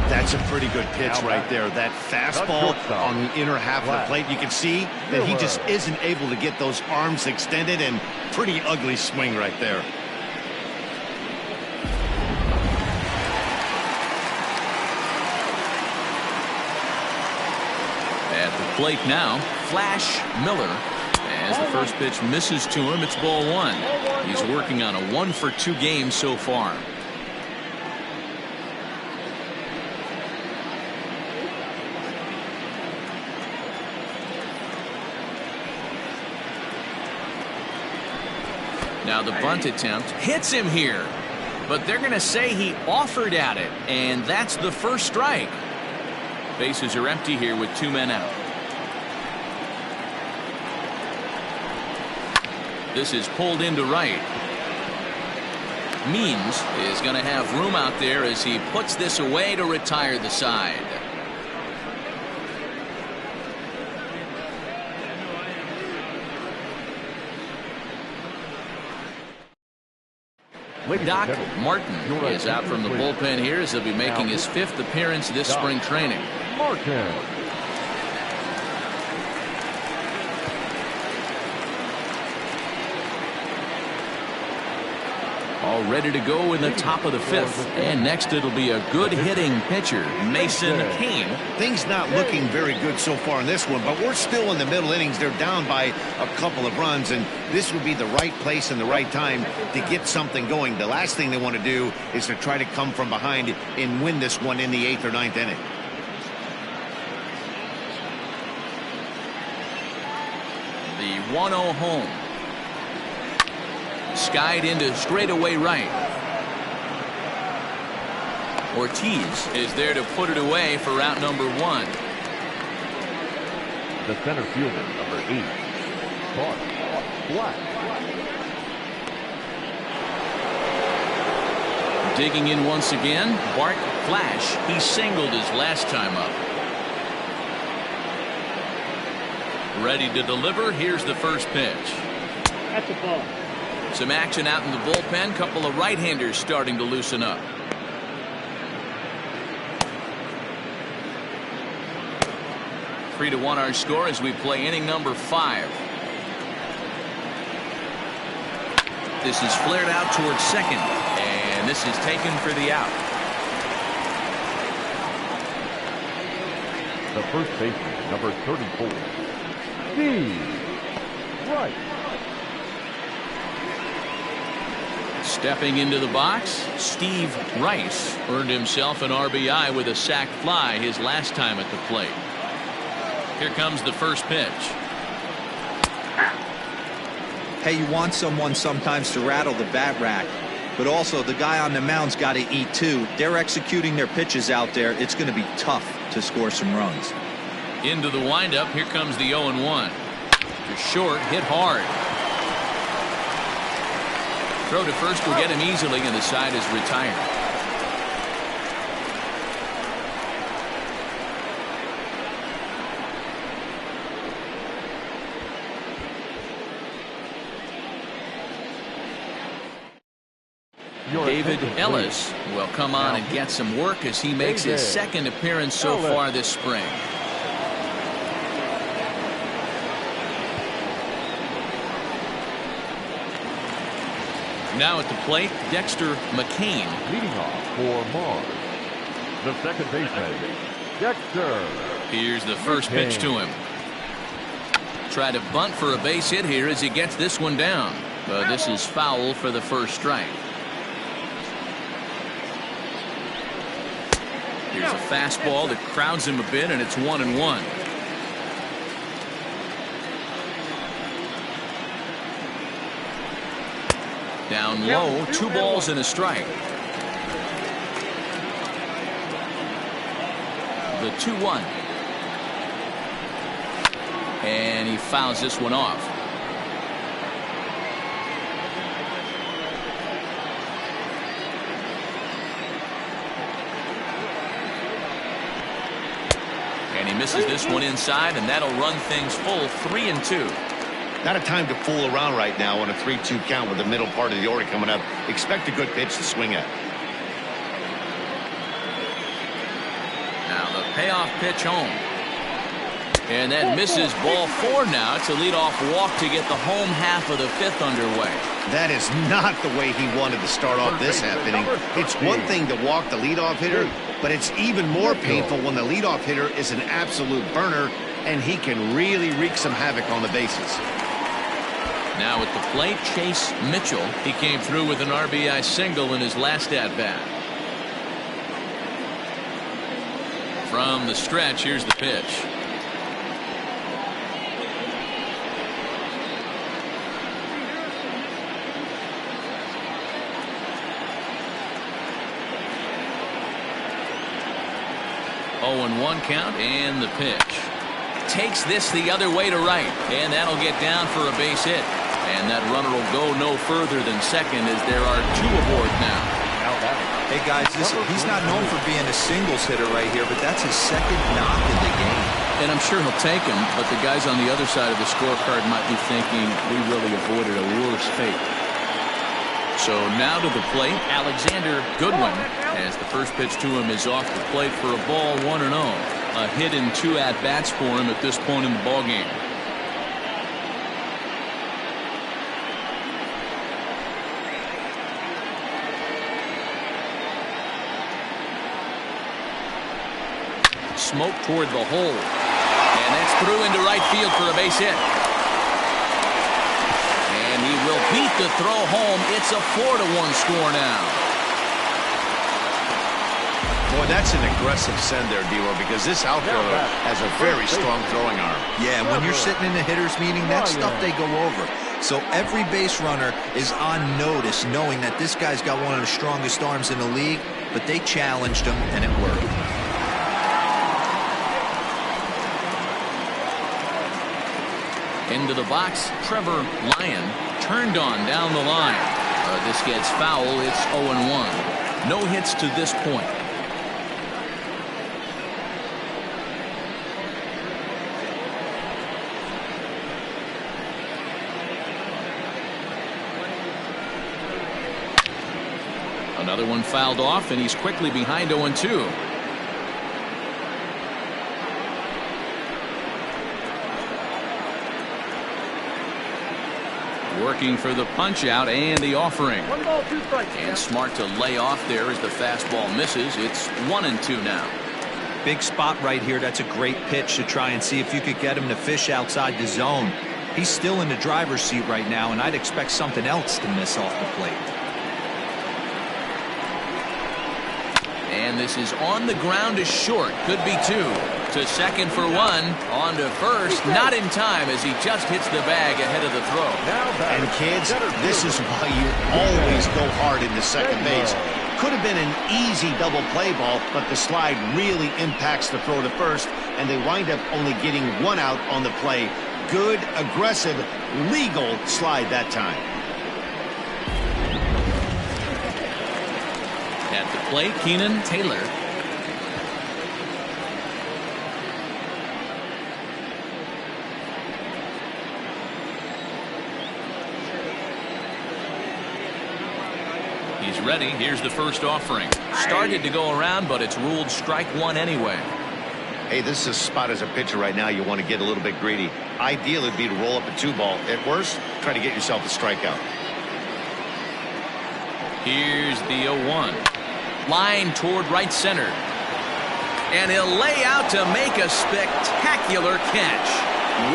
Speaker 2: That's a pretty good pitch right there. That fastball on the inner half of the plate. You can see that he just isn't able to get those arms extended, and pretty ugly swing right there.
Speaker 1: At the plate now, Flash Miller. As the first pitch misses to him, it's ball 1. He's working on a 1 for 2 game so far. Now the bunt attempt hits him here, but they're going to say he offered at it, and that's the first strike. Bases are empty here with 2 men out. This is pulled into right. Means is going to have room out there as he puts this away to retire the side. Doc Martin is out from the bullpen here as he'll be making his 5th appearance this spring training.
Speaker 3: Martin.
Speaker 1: All ready to go in the top of the 5th. And next it'll be a good hitting pitcher, Mason Kane.
Speaker 2: Things not looking very good so far in this one, but we're still in the middle innings. They're down by a couple of runs, and this would be the right place and the right time to get something going. The last thing they want to do is to try to come from behind and win this one in the 8th or 9th inning.
Speaker 1: The 1-0 home. Skied into straightaway right. Ortiz is there to put it away for route number 1.
Speaker 3: The center fielder, number 8, Bart Black.
Speaker 1: Digging in once again, Bart Flash. He singled his last time up. Ready to deliver. Here's the first pitch.
Speaker 4: That's a ball.
Speaker 1: Some action out in the bullpen. Couple of right-handers starting to loosen up. Three to 1 our score as we play inning number 5. This is flared out towards second, and this is taken for the out.
Speaker 3: The first baseman, number 34, Steve Wright.
Speaker 1: Stepping into the box, Steve Rice earned himself an RBI with a sac fly his last time at the plate. Here comes the first pitch.
Speaker 5: Hey, you want someone sometimes to rattle the bat rack, but also the guy on the mound's got to eat too. They're executing their pitches out there. It's going to be tough to score some runs.
Speaker 1: Into the windup. Here comes the 0-1. To short, hit hard. Throw to first will get him easily, and the side is retired. David Ellis will come on and get some work as he makes his second appearance so far this spring. Now at the plate, Dexter McCain.
Speaker 3: Leading off for Mars, the second baseman, Dexter.
Speaker 1: Here's the first pitch to him. Try to bunt for a base hit here as he gets this one down. But this is foul for the first strike. Here's a fastball that crowds him a bit, and it's 1-1. Down low, 2 balls and a strike. The 2-1. And he fouls this one off. And he misses this one inside, and that'll run things full 3-2.
Speaker 2: Not a time to fool around right now on a 3-2 count with the middle part of the order coming up. Expect a good pitch to swing at.
Speaker 1: Now the payoff pitch home. And that misses ball 4 now. It's a leadoff walk to get the home half of the 5th underway.
Speaker 2: That is not the way he wanted to start off this half inning. It's one thing to walk the leadoff hitter, but it's even more painful when the leadoff hitter is an absolute burner and he can really wreak some havoc on the bases.
Speaker 1: Now at the plate, Chase Mitchell. He came through with an RBI single in his last at-bat. From the stretch, here's the pitch. Oh, and 1 count, and the pitch. Takes this the other way to right, and that'll get down for a base hit. And that runner will go no further than second as there are 2 aboard now.
Speaker 5: Hey guys, he's not known for being a singles hitter right here, but that's his 2nd knock in the game.
Speaker 1: And I'm sure he'll take him, but the guys on the other side of the scorecard might be thinking we really avoided a worse fate. So now to the plate, Alexander Goodwin, as the first pitch to him is off the plate for a ball 1-0. A hit in 2 at-bats for him at this point in the ballgame. Smoke toward the hole. And that's through into right field for a base hit. And he will beat the throw home. It's a 4-1 score now.
Speaker 2: Boy, that's an aggressive send there, D-Roy, because this outfielder has a very strong throwing arm.
Speaker 5: Yeah, when you're sitting in the hitter's meeting, that's stuff they go over. So every base runner is on notice, knowing that this guy's got one of the strongest arms in the league, but they challenged him, and it worked.
Speaker 1: Into the box, Trevor Lyon turned on down the line. This gets foul. It's 0-1. No hits to this point. Another one fouled off, and he's quickly behind 0-2. Working for the punch out and the offering.
Speaker 4: 1 ball, 2 strikes.
Speaker 1: And smart to lay off there as the fastball misses. It's 1-2 now.
Speaker 5: Big spot right here. That's a great pitch to try and see if you could get him to fish outside the zone. He's still in the driver's seat right now, and I'd expect something else to miss off the plate.
Speaker 1: And this is on the ground to short. Could be 2. To second for 1. On to first. Not in time as he just hits the bag ahead of the throw.
Speaker 2: And kids, this is why you always go hard into second base. Could have been an easy double play ball, but the slide really impacts the throw to first, and they wind up only getting 1 out on the play. Good, aggressive, legal slide that time.
Speaker 1: At the plate, Keenan Taylor. He's ready. Here's the first offering. Started to go around, but it's ruled strike 1 anyway.
Speaker 2: Hey, this is a spot as a pitcher right now you want to get a little bit greedy. Ideal would be to roll up a 2-ball. At worst, try to get yourself a strikeout.
Speaker 1: Here's the 0-1. Line toward right center. And he'll lay out to make a spectacular catch.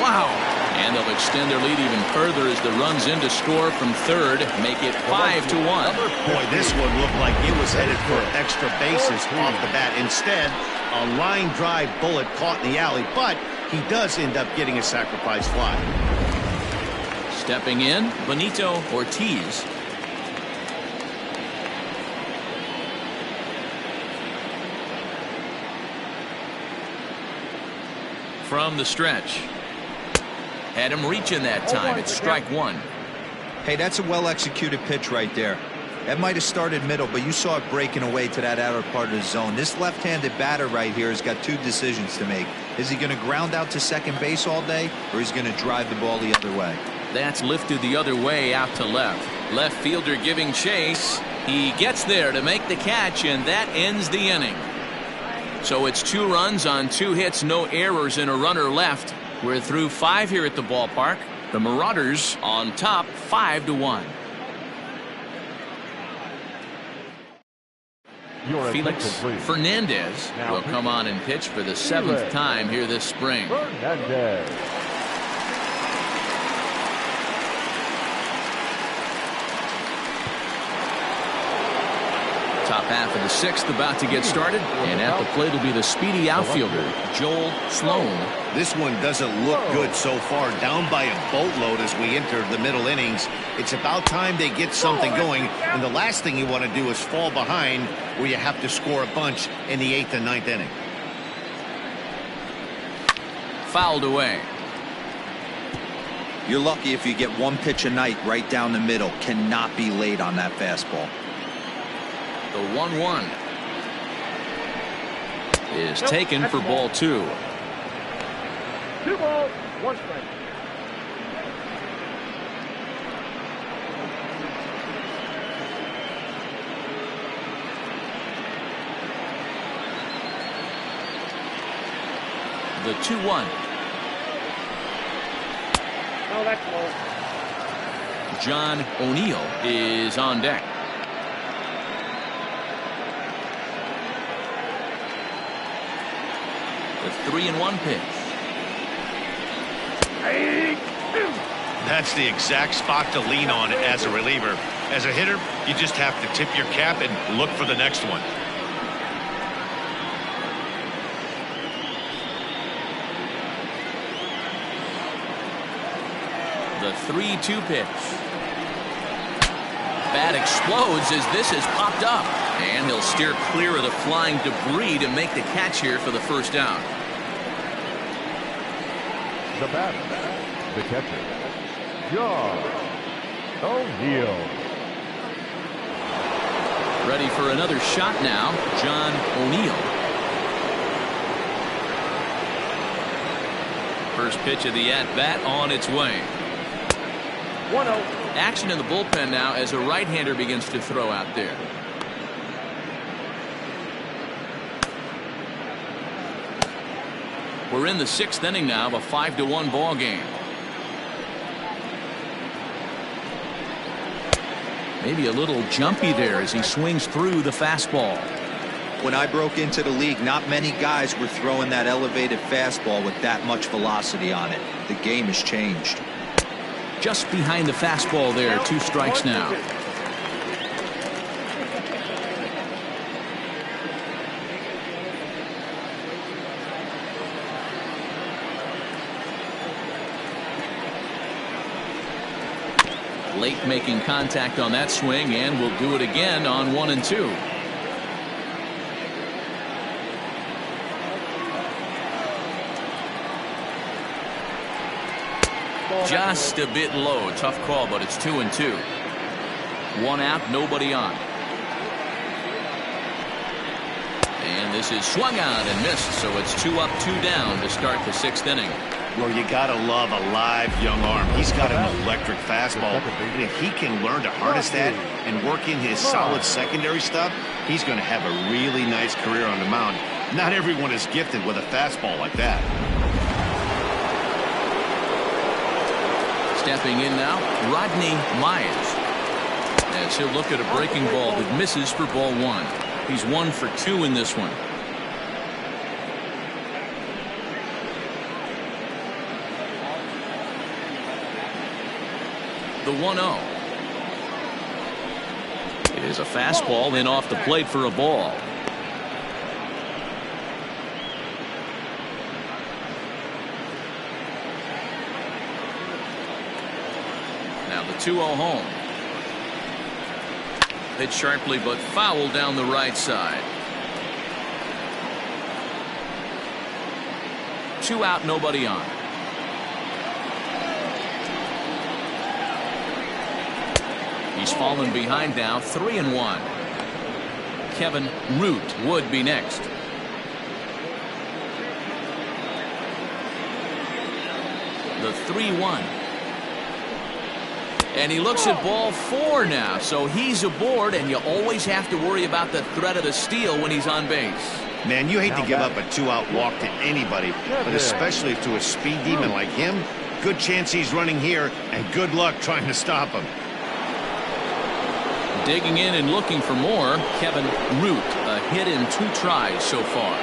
Speaker 1: Wow. And they'll extend their lead even further as the runs in to score from third, make it 5-1.
Speaker 2: Boy, this one looked like it was headed for extra bases off the bat. Instead, a line drive bullet caught in the alley, but he does end up getting a sacrifice fly.
Speaker 1: Stepping in, Benito Ortiz. from the stretch. Had him reaching that time. It's strike one.
Speaker 5: Hey, that's a well-executed pitch right there. That might have started middle, but you saw it breaking away to that outer part of the zone. This left-handed batter right here has got two decisions to make. Is he going to ground out to second base all day, or is he going to drive the ball the other way?
Speaker 1: That's lifted the other way out to left. Left fielder giving chase. He gets there to make the catch, and that ends the inning. So it's 2 runs on 2 hits, no errors, and a runner left. We're through 5 here at the ballpark. The Marauders on top 5-1. Felix Fernandez will come on and pitch for the 7th time here this spring.
Speaker 3: Fernandez.
Speaker 1: Top half of the 6th about to get started, and at the plate will be the speedy outfielder Joel Sloan.
Speaker 2: This one doesn't look good so far. Down by a boatload as we enter the middle innings. It's about time they get something going, and the last thing you want to do is fall behind where you have to score a bunch in the 8th and 9th inning.
Speaker 1: Fouled away.
Speaker 5: You're lucky if you get one pitch a night right down the middle. Cannot be late on that fastball.
Speaker 1: The 1-1 is taken for ball 2.
Speaker 4: 2 balls, 1 strike.
Speaker 1: The 2-1.
Speaker 4: No, that's low.
Speaker 1: John O'Neill is on deck. The 3-1 pitch.
Speaker 2: That's the exact spot to lean on as a reliever. As a hitter, you just have to tip your cap and look for the next one.
Speaker 1: The 3-2 pitch. Bat explodes as this has popped up. And he'll steer clear of the flying debris to make the catch here for the first down.
Speaker 3: The batter, the catcher, John O'Neill.
Speaker 1: Ready for another shot now, John O'Neill. First pitch of the at-bat on its way.
Speaker 4: 1-0.
Speaker 1: Action in the bullpen now as a right-hander begins to throw out there. We're in the 6th inning now of a 5-1 ball game. Maybe a little jumpy there as he swings through the fastball.
Speaker 5: When I broke into the league, not many guys were throwing that elevated fastball with that much velocity on it. The game has changed.
Speaker 1: Just behind the fastball there, 2 strikes now. Late making contact on that swing, and will do it again on 1 and 2. Just a bit low. Tough call, but it's 2 and 2. 1 out, nobody on. And this is swung on and missed, so it's 2 up, 2 down to start the 6th inning.
Speaker 2: Well, you gotta love a live young arm. He's got an electric fastball, and if he can learn to harness that and work in his solid secondary stuff, he's going to have a really nice career on the mound. Not everyone is gifted with a fastball like that.
Speaker 1: Stepping in now, Rodney Myers, as he'll look at a breaking ball that misses for ball 1. He's 1 for 2 in this one. The 1-0. It is a fastball in off the plate for a ball. Now the 2-0 home. Hit sharply but foul down the right side. 2 out, nobody on. He's fallen behind now, 3-1. Kevin Root would be next. The 3-1. And he looks at ball 4 now, so he's aboard, and you always have to worry about the threat of the steal when he's on base.
Speaker 2: Man, you hate to give up a 2-out walk to anybody, but especially to a speed demon like him. Good chance he's running here, and good luck trying to stop him.
Speaker 1: Digging in and looking for more, Kevin Root, a hit in 2 tries so far.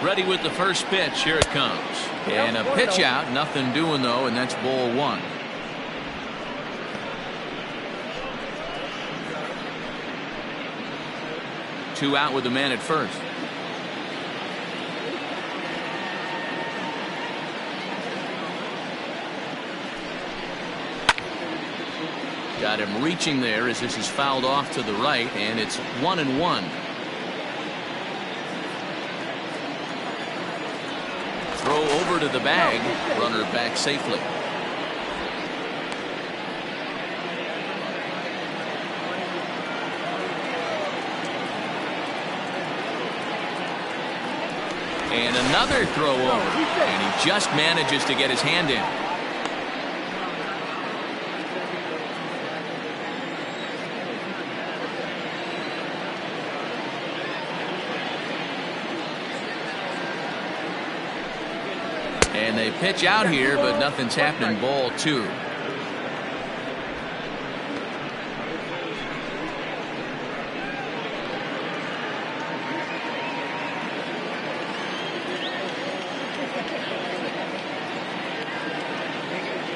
Speaker 1: Ready with the first pitch. Here it comes. And a pitch out. Nothing doing, though, and that's ball 1. Two out with the man at first. Got him reaching there as this is fouled off to the right, and it's 1-1. Throw over to the bag. Runner back safely. And another throw over. And he just manages to get his hand in. And they pitch out here, but nothing's happening. Ball 2.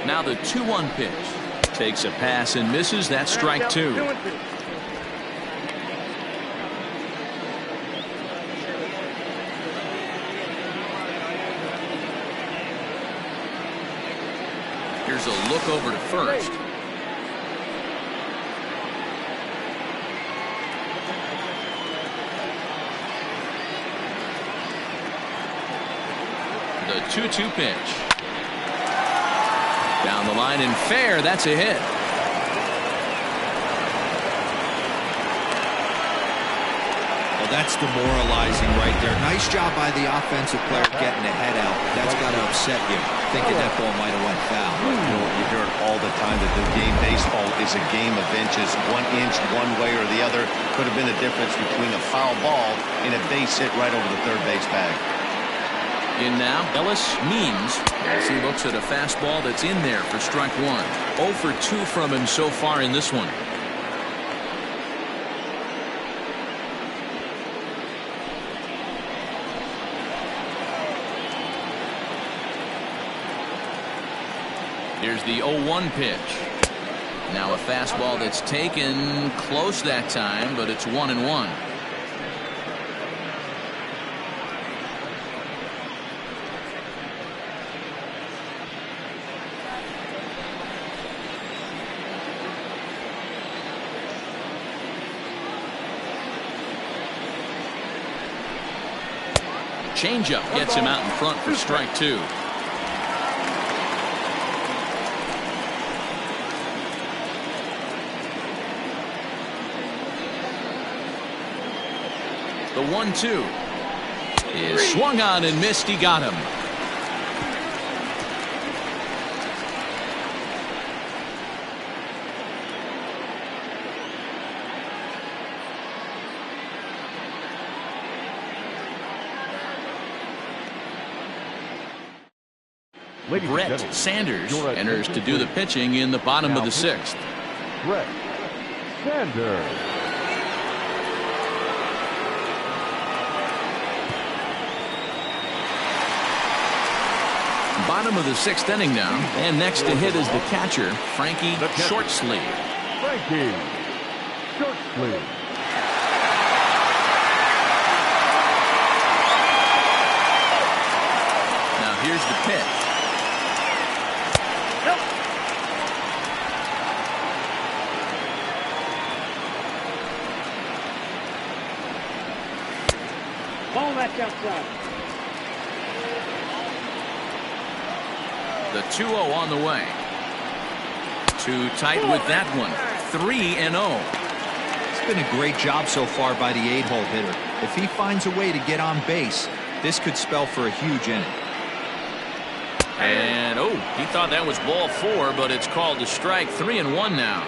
Speaker 1: Now the 2-1 pitch. Takes a pass and misses. That's strike 2. Here's a look over to first. The 2-2 pitch. Down the line and fair. That's a hit.
Speaker 5: Well, that's demoralizing right there. Nice job by the offensive player getting the head out. That's got to upset you, thinking that ball might have went foul.
Speaker 2: You know what, you hear it all the time that the game baseball is a game of inches. 1 inch one way or the other could have been the difference between a foul ball and a base hit right over the third base bag.
Speaker 1: In now, Ellis Means, as he looks at a fastball that's in there for strike 1. 0 for 2 from him so far in this one. Here's the 0-1 pitch. Now a fastball that's taken close that time, but it's 1-1. Changeup gets him out in front for strike 2. The 1-2 is swung on and missed. He got him. Brett Sanders enters to do the pitching in the bottom of the 6th.
Speaker 3: Brett Sanders.
Speaker 1: Bottom of the 6th inning now, and next to hit is the catcher, Frankie Shortsleeve.
Speaker 3: Frankie Shortsleeve.
Speaker 1: Now here's the pitch.
Speaker 4: No, that's outside.
Speaker 1: The 2-0 on the way. Too tight with that one. 3-0.
Speaker 5: It's been a great job so far by the 8-hole hitter. If he finds a way to get on base, this could spell for a huge inning.
Speaker 1: And, oh, he thought that was ball 4, but it's called a strike. 3-1 now.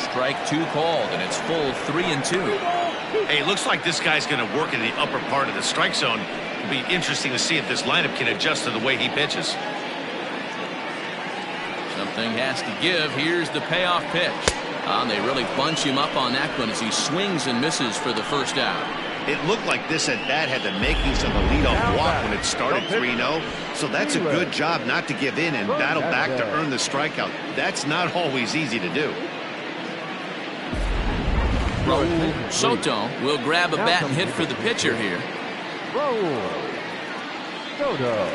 Speaker 1: Strike 2 called, and it's full 3-2.
Speaker 2: Hey, looks like this guy's going to work in the upper part of the strike zone. It'll be interesting to see if this lineup can adjust to the way he pitches.
Speaker 1: Something has to give. Here's the payoff pitch. They really bunch him up on that one as he swings and misses for the first out.
Speaker 2: It looked like this at bat had the makings of a leadoff walk when it started 3-0. So that's a good job not to give in and battle back to earn the strikeout. That's not always easy to do.
Speaker 1: Raul Soto will grab a bat and hit for the pitcher here.
Speaker 3: Raul Soto.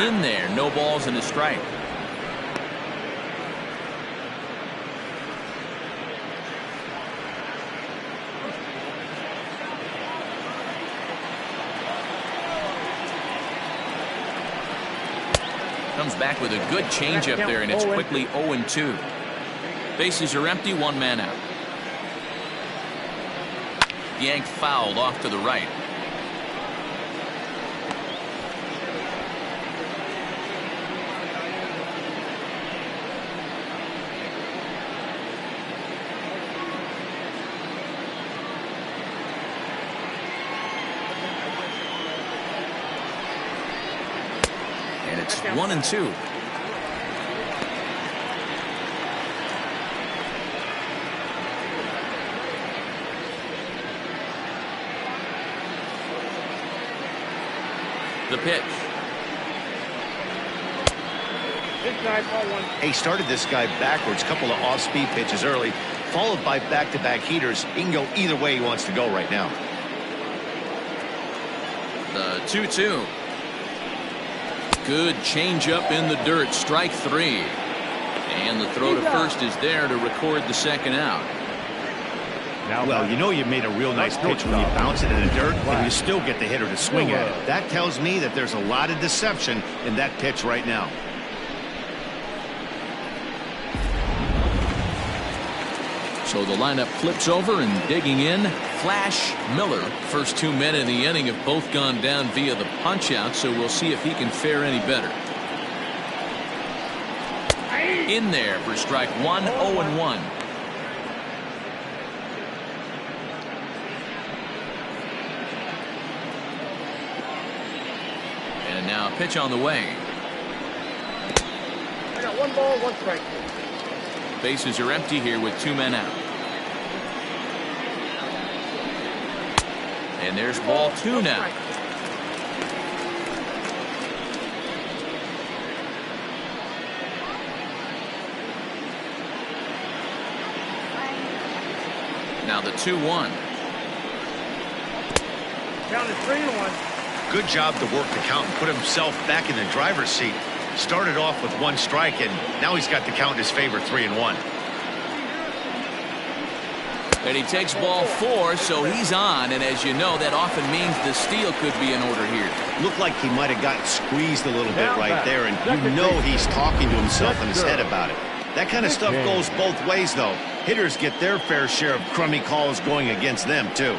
Speaker 1: In there, no balls and a strike. Comes back with a good changeup there, and it's quickly 0-2. Bases are empty, 1 man out. Yanked fouled off to the right. It's 1-2. The pitch.
Speaker 2: He started this guy backwards, couple of off-speed pitches early, followed by back-to-back heaters. He can go either way he wants to go right now.
Speaker 1: The 2-2. Good changeup in the dirt. Strike 3. And the throw to first is there to record the second out.
Speaker 2: Well, you know you made a real nice pitch when you bounce it in the dirt and you still get the hitter to swing at it. That tells me that there's a lot of deception in that pitch right now.
Speaker 1: So the lineup flips over, and digging in, Flash Miller. First 2 men in the inning have both gone down via the punch-out, so we'll see if he can fare any better. In there for strike 1, 0-1. And now a pitch on the way.
Speaker 4: I got 1 ball, 1 strike.
Speaker 1: Bases are empty here with 2 men out. And there's ball 2 now. Now the 2-1.
Speaker 4: Count is 3-1.
Speaker 2: Good job to work the count and put himself back in the driver's seat. Started off with 1 strike, and now he's got the count in his favor, 3-1.
Speaker 1: And he takes ball 4, so he's on, and as you know, that often means the steal could be in order here.
Speaker 2: Looked like he might have gotten squeezed a little bit right there, and you know he's talking to himself in his head about it. That kind of stuff goes both ways, though. Hitters get their fair share of crummy calls going against them, too.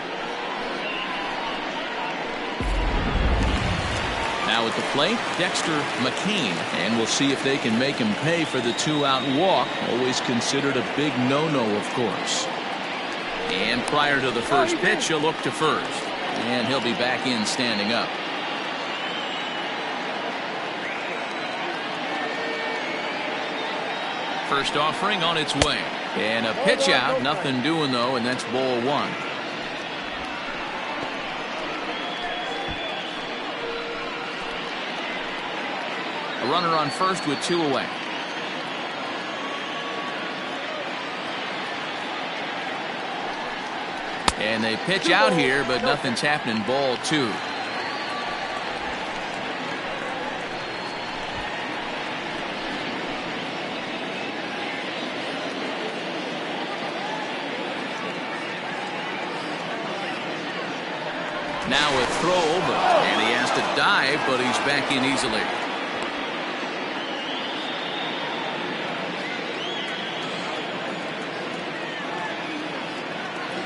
Speaker 1: Now at the plate, Dexter McCain, and we'll see if they can make him pay for the 2-out walk. Always considered a big no-no, of course. And prior to the first pitch, he'll look to first. And he'll be back in standing up. First offering on its way. And a pitch out. Nothing doing, though, and that's ball 1. A runner on first with 2 away. And they pitch out here, but nothing's happening. Ball 2. Now a throw over, and he has to dive, but he's back in easily.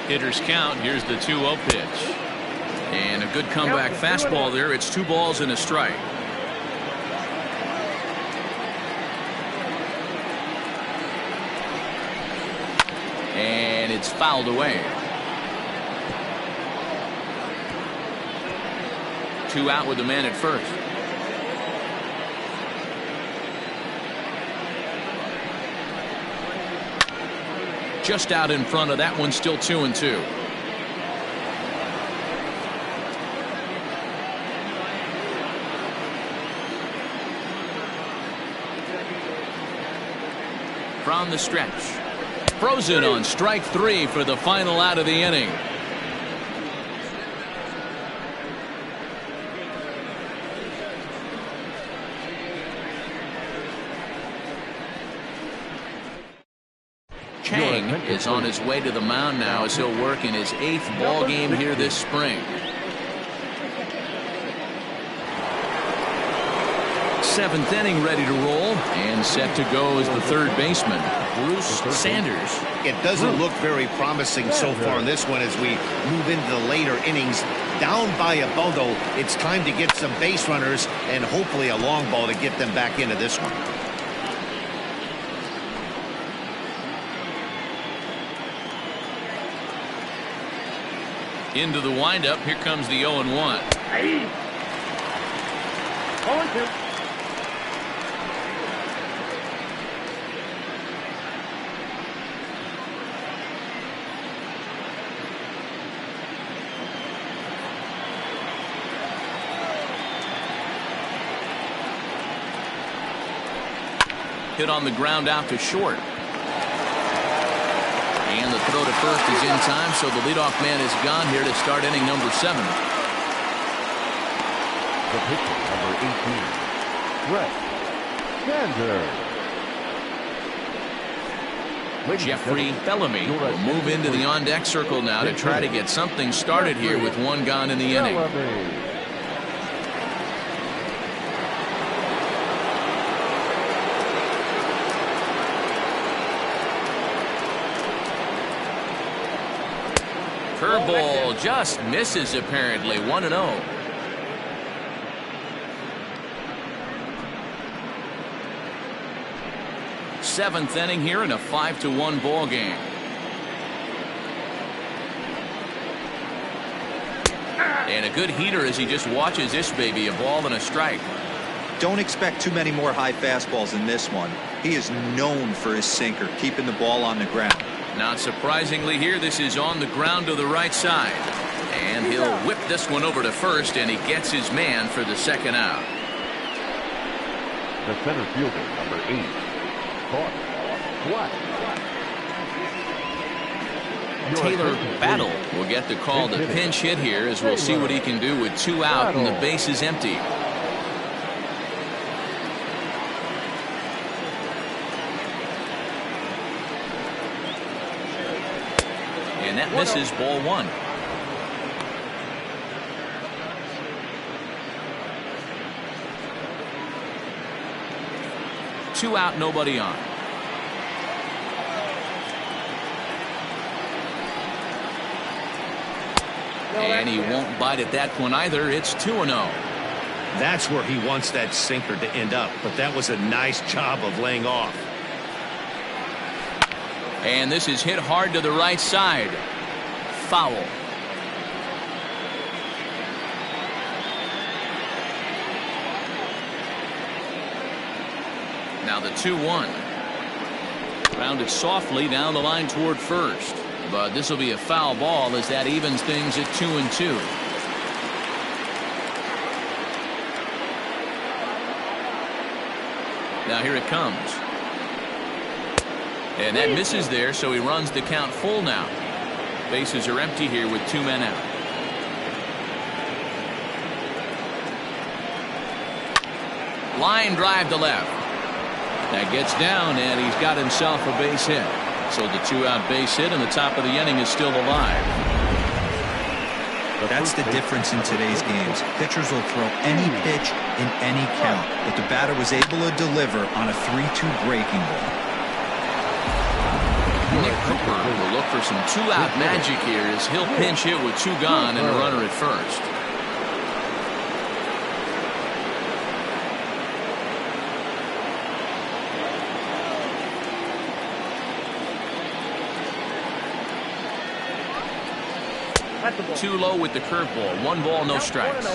Speaker 1: Hitters count. Here's the 2-0 pitch. And a good comeback fastball there. It's 2 balls and a strike. And it's fouled away. 2 out with the man at first. Just out in front of that one, still 2-2. From the stretch. Frozen on strike 3 for the final out of the inning. Chang is on his way to the mound now as he'll work in his 8th ball game here this spring. 7th inning ready to roll, and set to go is the third baseman, Bruce Sanders.
Speaker 2: It doesn't look very promising so far in this one as we move into the later innings. Down by a bundle, it's time to get some base runners and hopefully a long ball to get them back into this one.
Speaker 1: Into the windup. Here comes the 0-1.
Speaker 4: 0-2.
Speaker 1: Hit on the ground out to short. And the throw to first is in time, so the leadoff man is gone here to start inning number 7.
Speaker 3: The pitcher, number 18, Brett Sanders.
Speaker 1: Jeffrey Bellamy will move into the on-deck circle now to try to get something started here with 1 gone in the inning. Curveball just misses apparently. 1-0. Seventh inning here in a 5-1 ball game. And a good heater as he just watches this baby. A ball and a strike.
Speaker 5: Don't expect too many more high fastballs in this one. He is known for his sinker, keeping the ball on the ground.
Speaker 1: Not surprisingly here, this is on the ground to the right side. And he'll whip this one over to first, and he gets his man for the second out.
Speaker 3: The center fielder, number 8, Black.
Speaker 1: Taylor Battle will get the call to pinch hit here, as we'll see what he can do with 2 out and the base is empty. And that misses. Ball 1. Two out, nobody on. And he won't bite at that one either. It's 2-0.
Speaker 2: That's where he wants that sinker to end up, but that was a nice job of laying off.
Speaker 1: And this is hit hard to the right side. Foul. Now the 2-1. Grounded softly down the line toward first. But this will be a foul ball as that evens things at 2-2. Now here it comes. And that misses there, so he runs the count full now. Bases are empty here with 2 men out. Line drive to left. That gets down, and he's got himself a base hit. So the 2-out base hit, and the top of the inning is still alive.
Speaker 5: That's the difference in today's games. Pitchers will throw any pitch in any count, but the batter was able to deliver on a 3-2 breaking ball.
Speaker 1: Nick Cooper will look for some 2-out magic here as he'll pinch hit with 2 gone and a runner at first. Too low with the curveball. 1 ball, no strikes.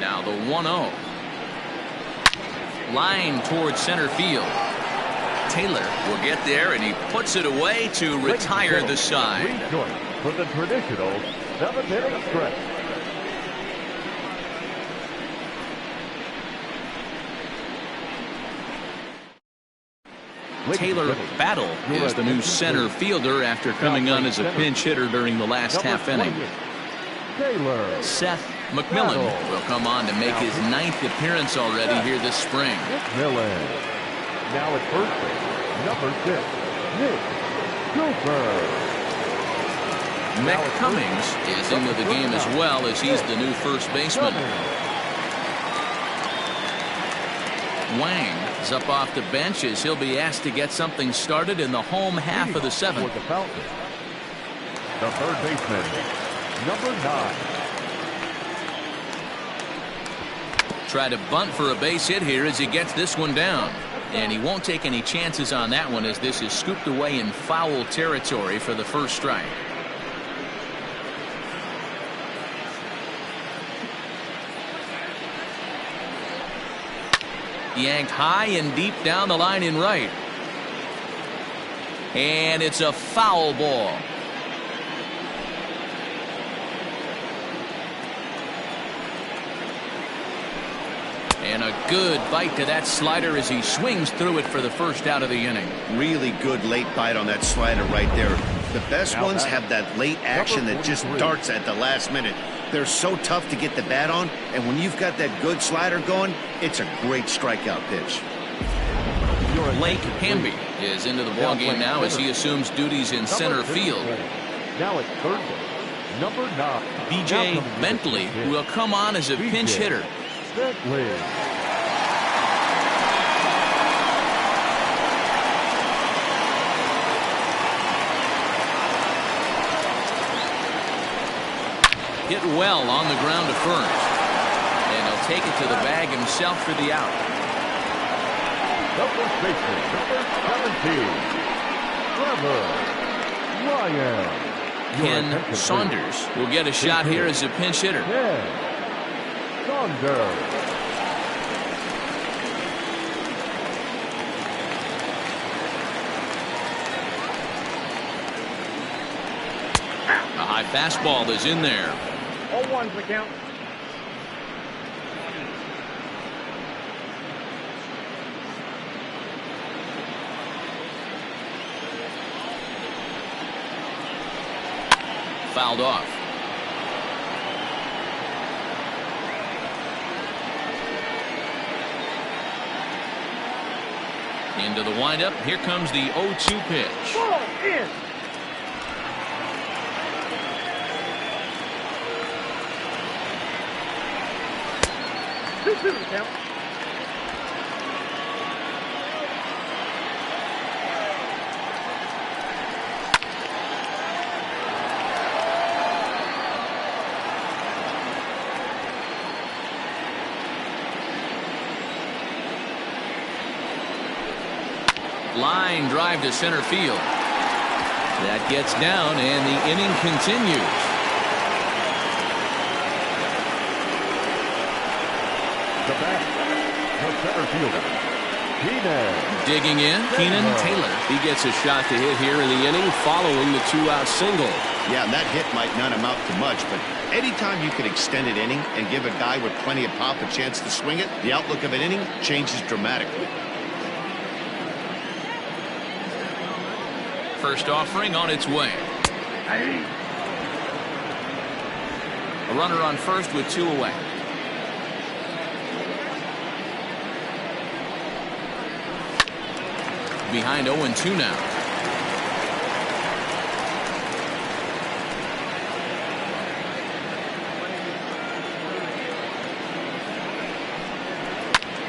Speaker 1: Now the 1-0. Line towards center field. Taylor will get there, and he puts it away to retire the side.
Speaker 3: For the traditional 7th-inning stretch.
Speaker 1: Taylor Battle is the new center fielder after coming on as a pinch hitter during the last half inning. Seth McMillan will come on to make his 9th appearance already here this spring.
Speaker 3: McMillan. Now at first base, number 6, Nick Cooper.
Speaker 1: Mick Cummings is into the game as well, as he's the new first baseman. Wang is up off the bench as he'll be asked to get something started in the home half of the 7th.
Speaker 3: The 3rd baseman, number 9.
Speaker 1: Try to bunt for a base hit here as he gets this one down. And he won't take any chances on that one, as this is scooped away in foul territory for the first strike. Yanked high and deep down the line in right. And it's a foul ball. And a good bite to that slider as he swings through it for the first out of the inning.
Speaker 2: Really good late bite on that slider right there. The best ones have that late action that just darts at the last minute. They're so tough to get the bat on, and when you've got that good slider going, it's a great strikeout pitch.
Speaker 1: Blake Hamby is into the ballgame now as he assumes duties in center field.
Speaker 3: Now at third base, number 9.
Speaker 1: B.J. Bentley will come on as a pinch hitter.
Speaker 3: Bentley.
Speaker 1: Hit well on the ground to first. And he'll take it to the bag himself for the out.
Speaker 3: The first baseman, number 17, Trevor Ryan.
Speaker 1: Ken Saunders will get a shot here as a pinch hitter.
Speaker 3: Ken Saunders.
Speaker 1: A high fastball is in there.
Speaker 4: 0-1's the count.
Speaker 1: Fouled off. Into the windup. Here comes the 0-2 pitch.
Speaker 4: Ball in. Two-two the count.
Speaker 1: Line drive to center field. That gets down, and the inning continues.
Speaker 3: The bat, the center fielder, Keenan.
Speaker 1: Digging in, Keenan Taylor.
Speaker 8: He gets a shot to hit here in the inning following the 2-out single.
Speaker 2: Yeah, and that hit might not amount to much, but anytime you can extend an inning and give a guy with plenty of pop a chance to swing it, the outlook of an inning changes dramatically.
Speaker 1: First offering on its way. A runner on first with 2 away. Behind 0-2 now.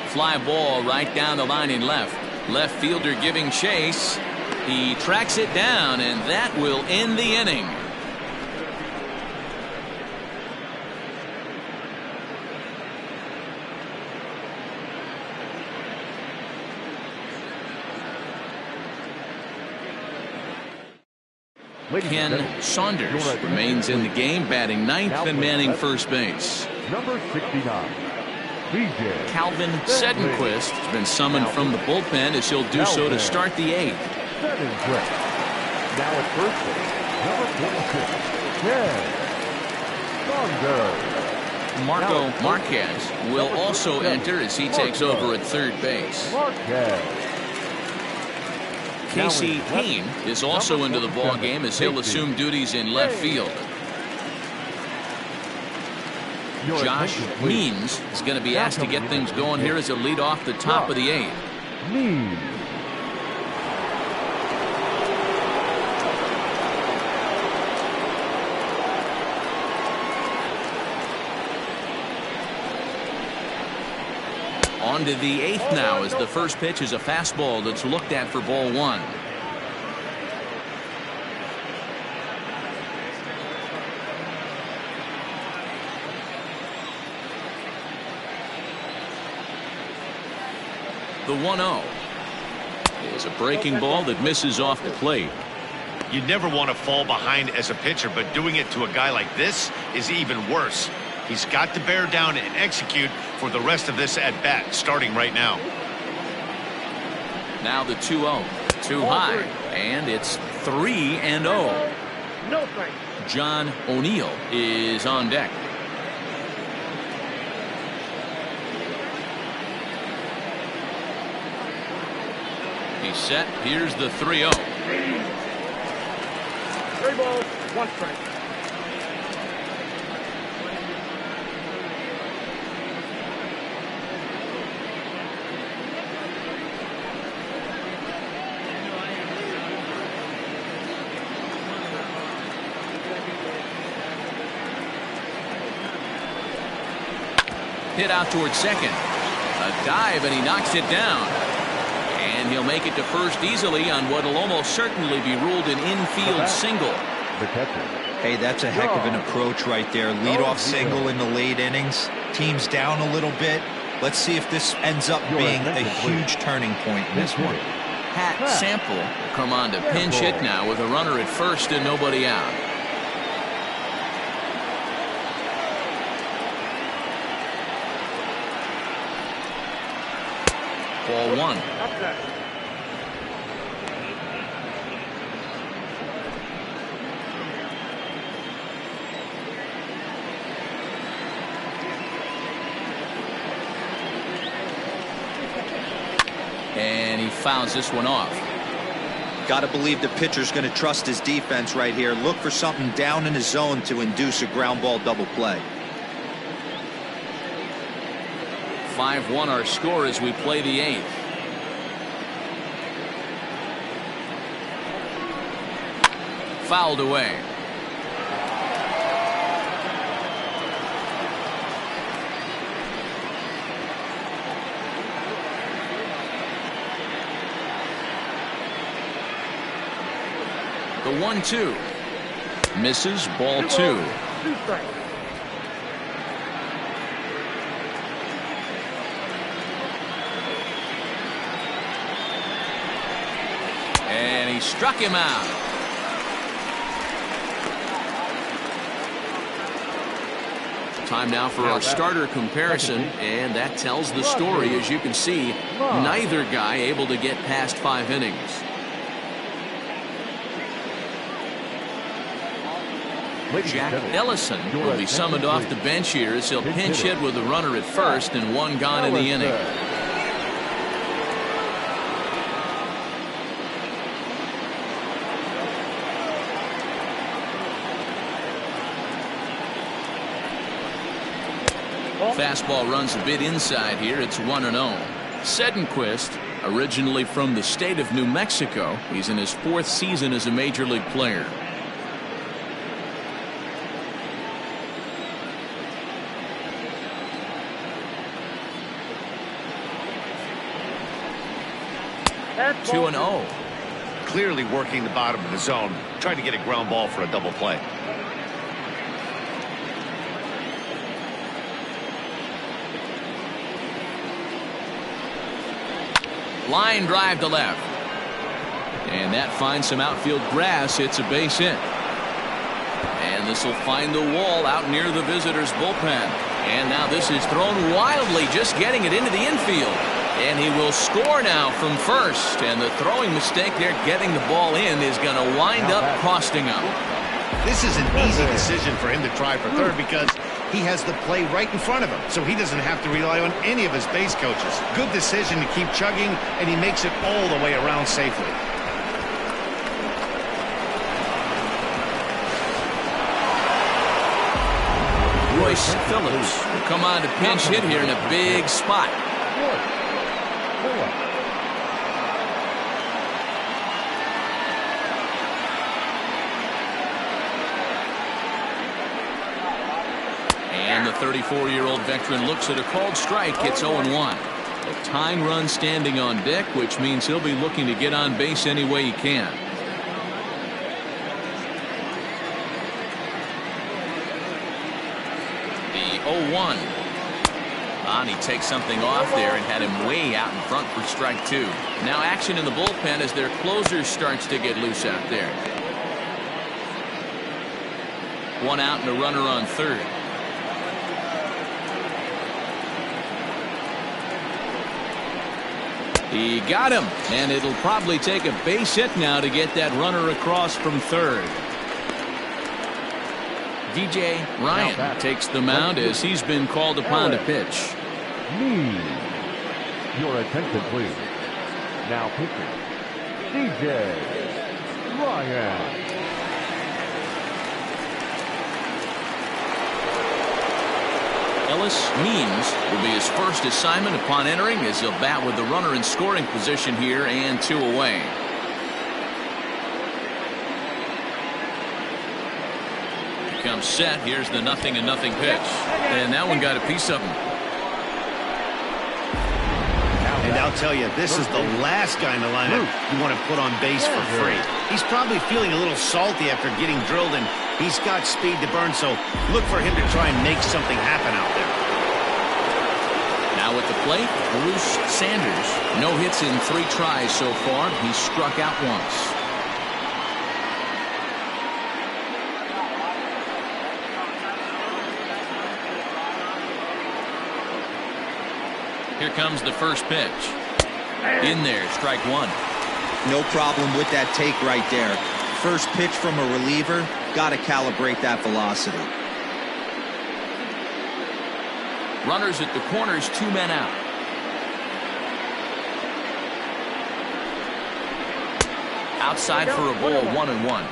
Speaker 1: Fly ball right down the line in left. Left fielder giving chase. He tracks it down, and that will end the inning. Ken Saunders remains in the game, batting ninth and manning first base.
Speaker 3: Number 69.
Speaker 1: Calvin Sedenquist has been summoned from the bullpen as he'll do so to start the 8th.
Speaker 3: Now at first base, number 46, Ken Saunders.
Speaker 1: Marco Marquez will also enter as he takes over at third base. Casey Hain is also into the ball game as he'll assume duties in left field. Josh Means is going to be asked to get things going here as a lead off the top of the 8th. On to the 8th now as the first pitch is a fastball that's looked at for ball 1. The 1-0 is a breaking ball that misses off the plate.
Speaker 2: You never want to fall behind as a pitcher, but doing it to a guy like this is even worse. He's got to bear down and execute for the rest of this at bat, starting right now.
Speaker 1: Now the 2-0, too high, and it's 3-0.
Speaker 4: No thanks.
Speaker 1: John O'Neill is on deck. He's set. Here's the 3-0.
Speaker 4: 3 balls, 1 strike.
Speaker 1: Hit out towards second. A dive, and he knocks it down. And he'll make it to first easily on what will almost certainly be ruled an infield single.
Speaker 5: Hey, that's a heck of an approach right there. Leadoff single in the late innings. Team's down a little bit. Let's see if this ends up being a huge turning point in this one.
Speaker 1: Pat Sample will come on to pinch hit now with a runner at first and nobody out. Ball 1. And he fouls this one off.
Speaker 5: Got to believe the pitcher's going to trust his defense right here. Look for something down in his zone to induce a ground ball double play.
Speaker 1: 5-1 our score as we play the 8th. Fouled away. The 1-2 misses. Ball 2.
Speaker 4: 2 strikes.
Speaker 1: And he struck him out. Time now for our starter comparison, and that tells the story. As you can see, neither guy able to get past 5 innings.
Speaker 3: Ladies and
Speaker 1: Jack
Speaker 3: gentlemen,
Speaker 1: Ellison
Speaker 3: your
Speaker 1: will be summoned off the
Speaker 3: attention,
Speaker 1: bench here as he'll
Speaker 3: Pinch
Speaker 1: pinch
Speaker 3: hitter.
Speaker 1: hit with a runner at first and one gone in the inning. Fastball runs a bit inside here. It's 1-0. Sedenquist, originally from the state of New Mexico, he's in his 4th season as a major league player.
Speaker 4: That's
Speaker 1: 2-0.
Speaker 2: Clearly working the bottom of the zone, trying to get a ground ball for a double play.
Speaker 1: Line drive to left. And that finds some outfield grass. It's a base hit. And this will find the wall out near the visitors' bullpen. And now this is thrown wildly, just getting it into the infield. And he will score now from first. And the throwing mistake there, getting the ball in, is going to wind up costing him.
Speaker 2: This is an easy decision for him to try for third because he has the play right in front of him, so he doesn't have to rely on any of his base coaches. Good decision to keep chugging, and he makes it all the way around safely.
Speaker 1: Royce Phillips will come on to pinch hit here in a big spot. And the 34-year-old veteran looks at a called strike. It's 0-1. A tying run standing on deck, which means he'll be looking to get on base any way he can. The 0-1. And he takes something off there and had him way out in front for strike 2. Now action in the bullpen as their closer starts to get loose out there. 1 out and a runner on third. He got him, and it'll probably take a base hit now to get that runner across from third. DJ Ryan takes the mound as he's been called upon to pitch.
Speaker 3: Your attention, please. Now pitching, DJ Ryan.
Speaker 1: Ellis Means will be his first assignment upon entering as he'll bat with the runner in scoring position here and 2 away. He comes set. Here's the 0-0 pitch. And that one got a piece of him.
Speaker 2: And I'll tell you, this is the last guy in the lineup you want to put on base for free. He's probably feeling a little salty after getting drilled, and he's got speed to burn, so look for him to try and make something happen out there.
Speaker 1: Now at the plate, Bruce Sanders. No hits in 3 tries so far. He's struck out once. Here comes the first pitch. In there, strike 1.
Speaker 5: No problem with that take right there. First pitch from a reliever, got to calibrate that velocity.
Speaker 1: Runners at the corners, 2 men out. Outside for a ball, 1-1.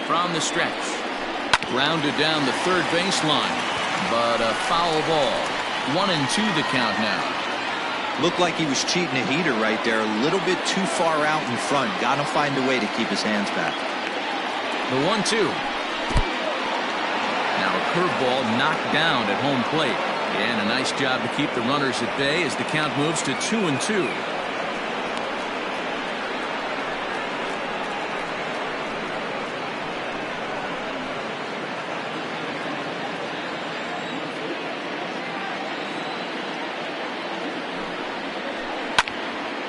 Speaker 1: From the stretch. Grounded down the third baseline. But a foul ball. 1-2 the count now.
Speaker 5: Looked like he was cheating a heater right there. A little bit too far out in front. Got to find a way to keep his hands back.
Speaker 1: The 1-2. Now a curveball knocked down at home plate. And a nice job to keep the runners at bay as the count moves to 2-2.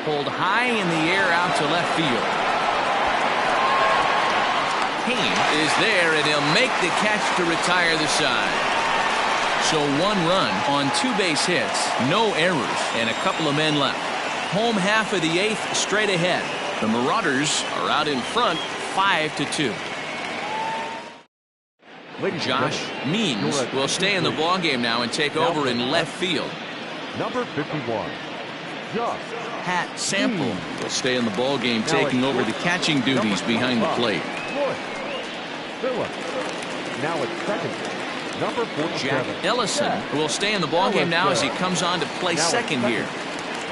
Speaker 1: Pulled high in the air out to left field. Kane is there, and he'll make make the catch to retire the side. So 1 run on 2 base hits, no errors, and a couple of men left. Home half of the 8th, straight ahead. The Marauders are out in front, 5-2. Josh Means will stay in the ballgame now and take over in left field.
Speaker 3: Number 51, Josh.
Speaker 1: Pat Sample will stay in the ballgame, taking over the catching duties behind the plate.
Speaker 3: Phillips. Now at second, number 47.
Speaker 1: Jack Ellison will stay in the ballgame now as he comes on to play second here.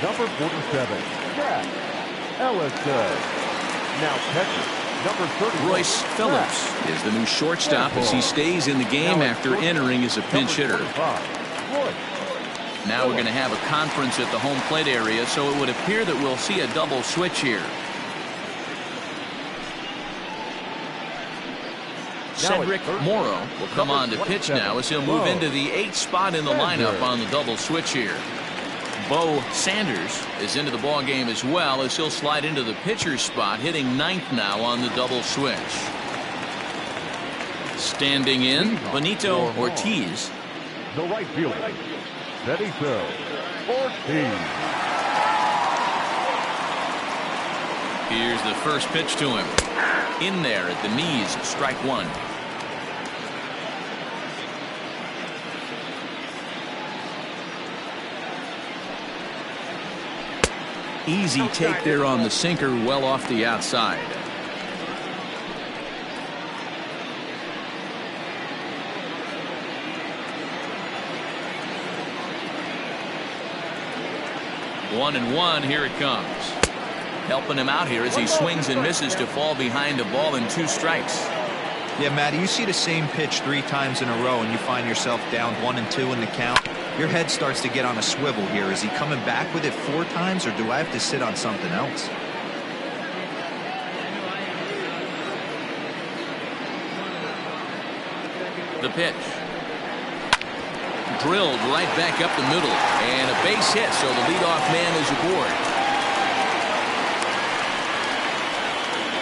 Speaker 3: Number 47, Jack Ellison. Now catcher, number 30.
Speaker 1: Royce Phillips is the new shortstop as he stays in the game after entering as a pinch hitter. Now we're going to have a conference at the home plate area, so it would appear that we'll see a double switch here. Cedric Morrow will come on to pitch now as he'll move into the 8th spot in the lineup on the double switch here. Bo Sanders is into the ball game as well as he'll slide into the pitcher's spot, hitting 9th now on the double switch. Standing in, Benito Ortiz.
Speaker 3: The right fielder, Benito Ortiz.
Speaker 1: Here's the first pitch to him. In there at the knees, strike 1. Easy take there on the sinker, well off the outside. One and one, here it comes. Helping him out here as he swings and misses to fall behind a ball and 2 strikes.
Speaker 5: Yeah, Matty, you see the same pitch 3 times in a row and you find yourself down 1 and 2 in the count. Your head starts to get on a swivel here. Is he coming back with it 4 times, or do I have to sit on something else?
Speaker 1: The pitch. Drilled right back up the middle, and a base hit, so the leadoff man is aboard.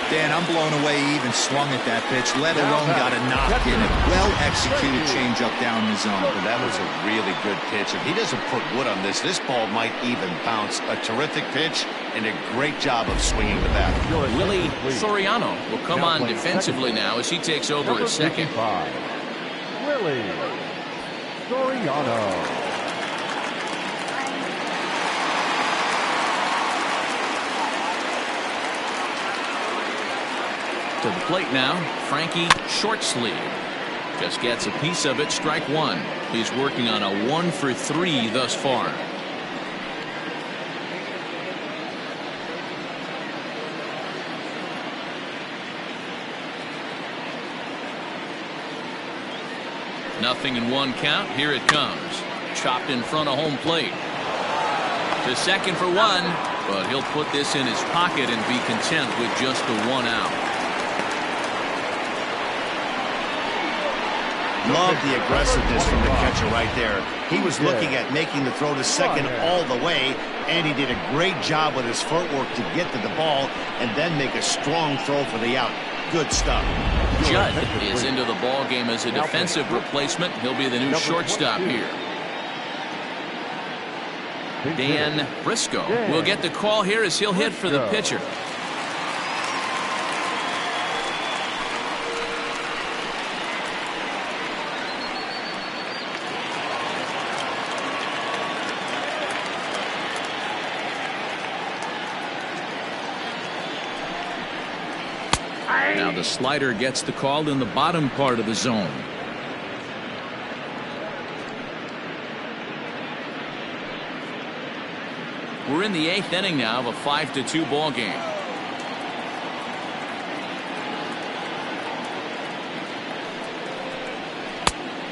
Speaker 5: Dan, I'm blown away he even swung at that pitch, let alone got a knock in it. Well-executed changeup down the zone.
Speaker 2: Well, that was a really good pitch. If he doesn't put wood on this, this ball might even bounce. A terrific pitch and a great job of swinging the bat.
Speaker 1: Willie Soriano will come on defensively now as he takes over at second.
Speaker 3: Willie Soriano.
Speaker 1: To the plate now, Frankie Shortsleeve. Just gets a piece of it, strike 1. He's working on a 1 for 3 thus far. Nothing in 1 count. Here it comes. Chopped in front of home plate. To second for 1, but he'll put this in his pocket and be content with just the 1 out.
Speaker 2: Love the aggressiveness from the catcher right there. He was looking at making the throw to second all the way, and he did a great job with his footwork to get to the ball and then make a strong throw for the out. Good stuff.
Speaker 1: Judd is into the ball game as a defensive replacement. He'll be the new shortstop here. Dan Briscoe will get the call here as he'll hit for the pitcher. Now the slider gets the call in the bottom part of the zone. We're in the 8th inning now of a 5-2 ball game.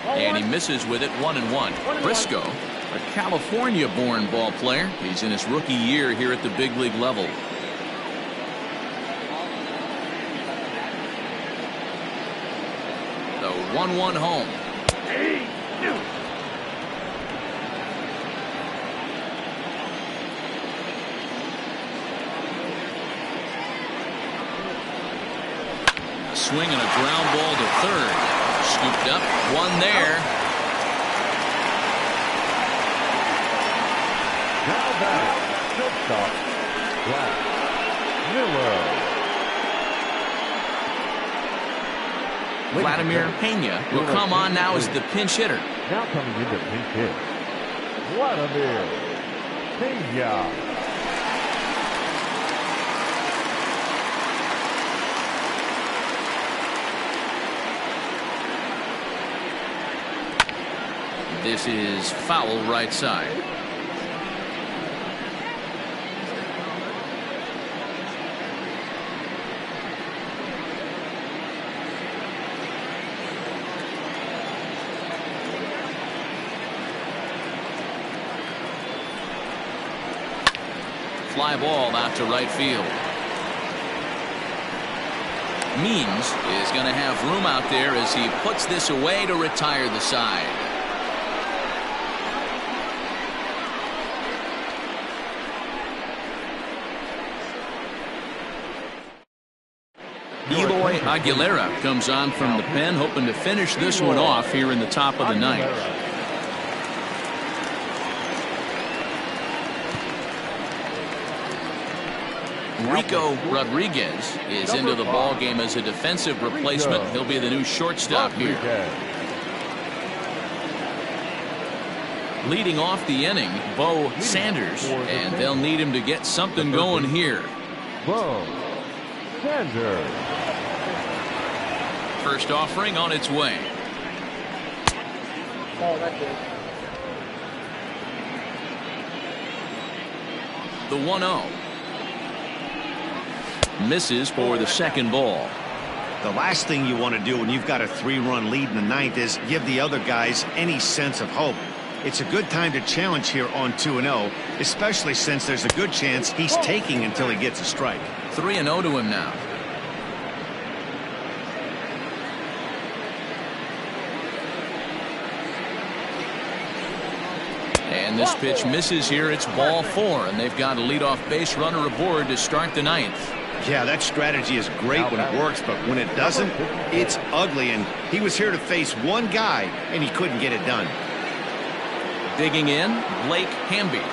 Speaker 1: And he misses with it, 1-1. Briscoe, a California-born ball player. He's in his rookie year here at the big league level. The 1-1 home. Swing and a ground ball to third. Scooped up, one there.
Speaker 3: Now back, shortstop, Black, Miller.
Speaker 1: Vladimir Pena will come on now as the pinch hitter.
Speaker 3: Now coming into pinch hit, Vladimir Pena.
Speaker 1: This is foul right side. Fly ball out to right field. Means is going to have room out there as he puts this away to retire the side. Eloy Aguilera comes on from the pen, hoping to finish this one off here in the top of the ninth. Rico Rodriguez is into the ball game as a defensive replacement. He'll be the new shortstop here. Leading off the inning, Bo Sanders, and they'll need him to get something going here.
Speaker 3: Bo Sanders.
Speaker 1: First offering on its way.
Speaker 4: Oh, that's it.
Speaker 1: The 1-0. Misses for the second ball.
Speaker 2: The last thing you want to do when you've got a 3-run lead in the ninth is give the other guys any sense of hope. It's a good time to challenge here on 2-0, especially since there's a good chance he's taking until he gets a strike.
Speaker 1: 3-0 to him now. And this pitch misses here. It's ball 4, and they've got a leadoff base runner aboard to start the ninth.
Speaker 2: Yeah, that strategy is great when it works, but when it doesn't, it's ugly. And he was here to face one guy, and he couldn't get it done.
Speaker 1: Digging in, Blake Hamby.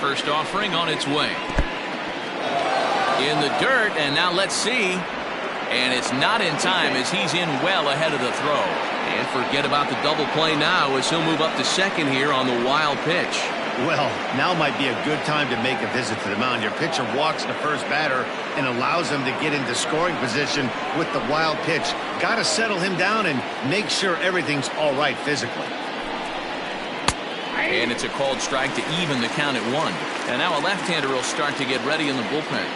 Speaker 1: First offering on its way. In the dirt, and now let's see. And it's not in time as he's in well ahead of the throw. And forget about the double play now as he'll move up to second here on the wild pitch.
Speaker 2: Well, now might be a good time to make a visit to the mound. Your pitcher walks the first batter and allows him to get into scoring position with the wild pitch. Got to settle him down and make sure everything's all right physically.
Speaker 1: And it's a called strike to even the count at 1. And now a left-hander will start to get ready in the bullpen.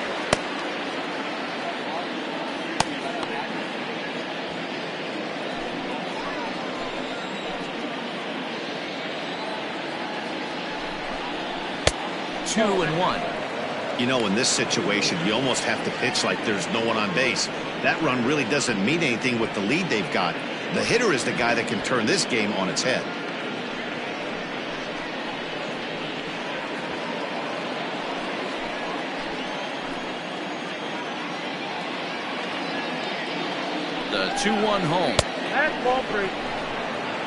Speaker 1: Two and 1.
Speaker 2: You know, in this situation, you almost have to pitch like there's no one on base. That run really doesn't mean anything with the lead they've got. The hitter is the guy that can turn this game on its head.
Speaker 1: The 2-1 home.
Speaker 4: That's ball 3.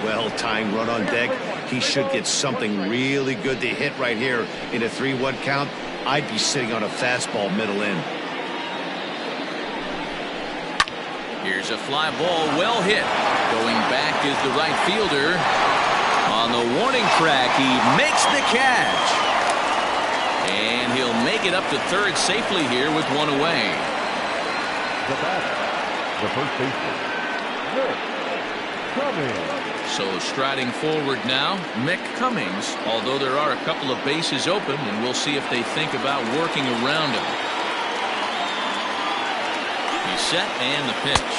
Speaker 2: Well, tying run on deck. He should get something really good to hit right here in a 3-1 count. I'd be sitting on a fastball middle in.
Speaker 1: Here's a fly ball, well hit. Going back is the right fielder. On the warning track, he makes the catch. And he'll make it up to third safely here with one away.
Speaker 3: The batter, the first baseman, Rick Cummings.
Speaker 1: So striding forward now, Mick Cummings, although there are a couple of bases open, and we'll see if they think about working around him. He's set and the pitch.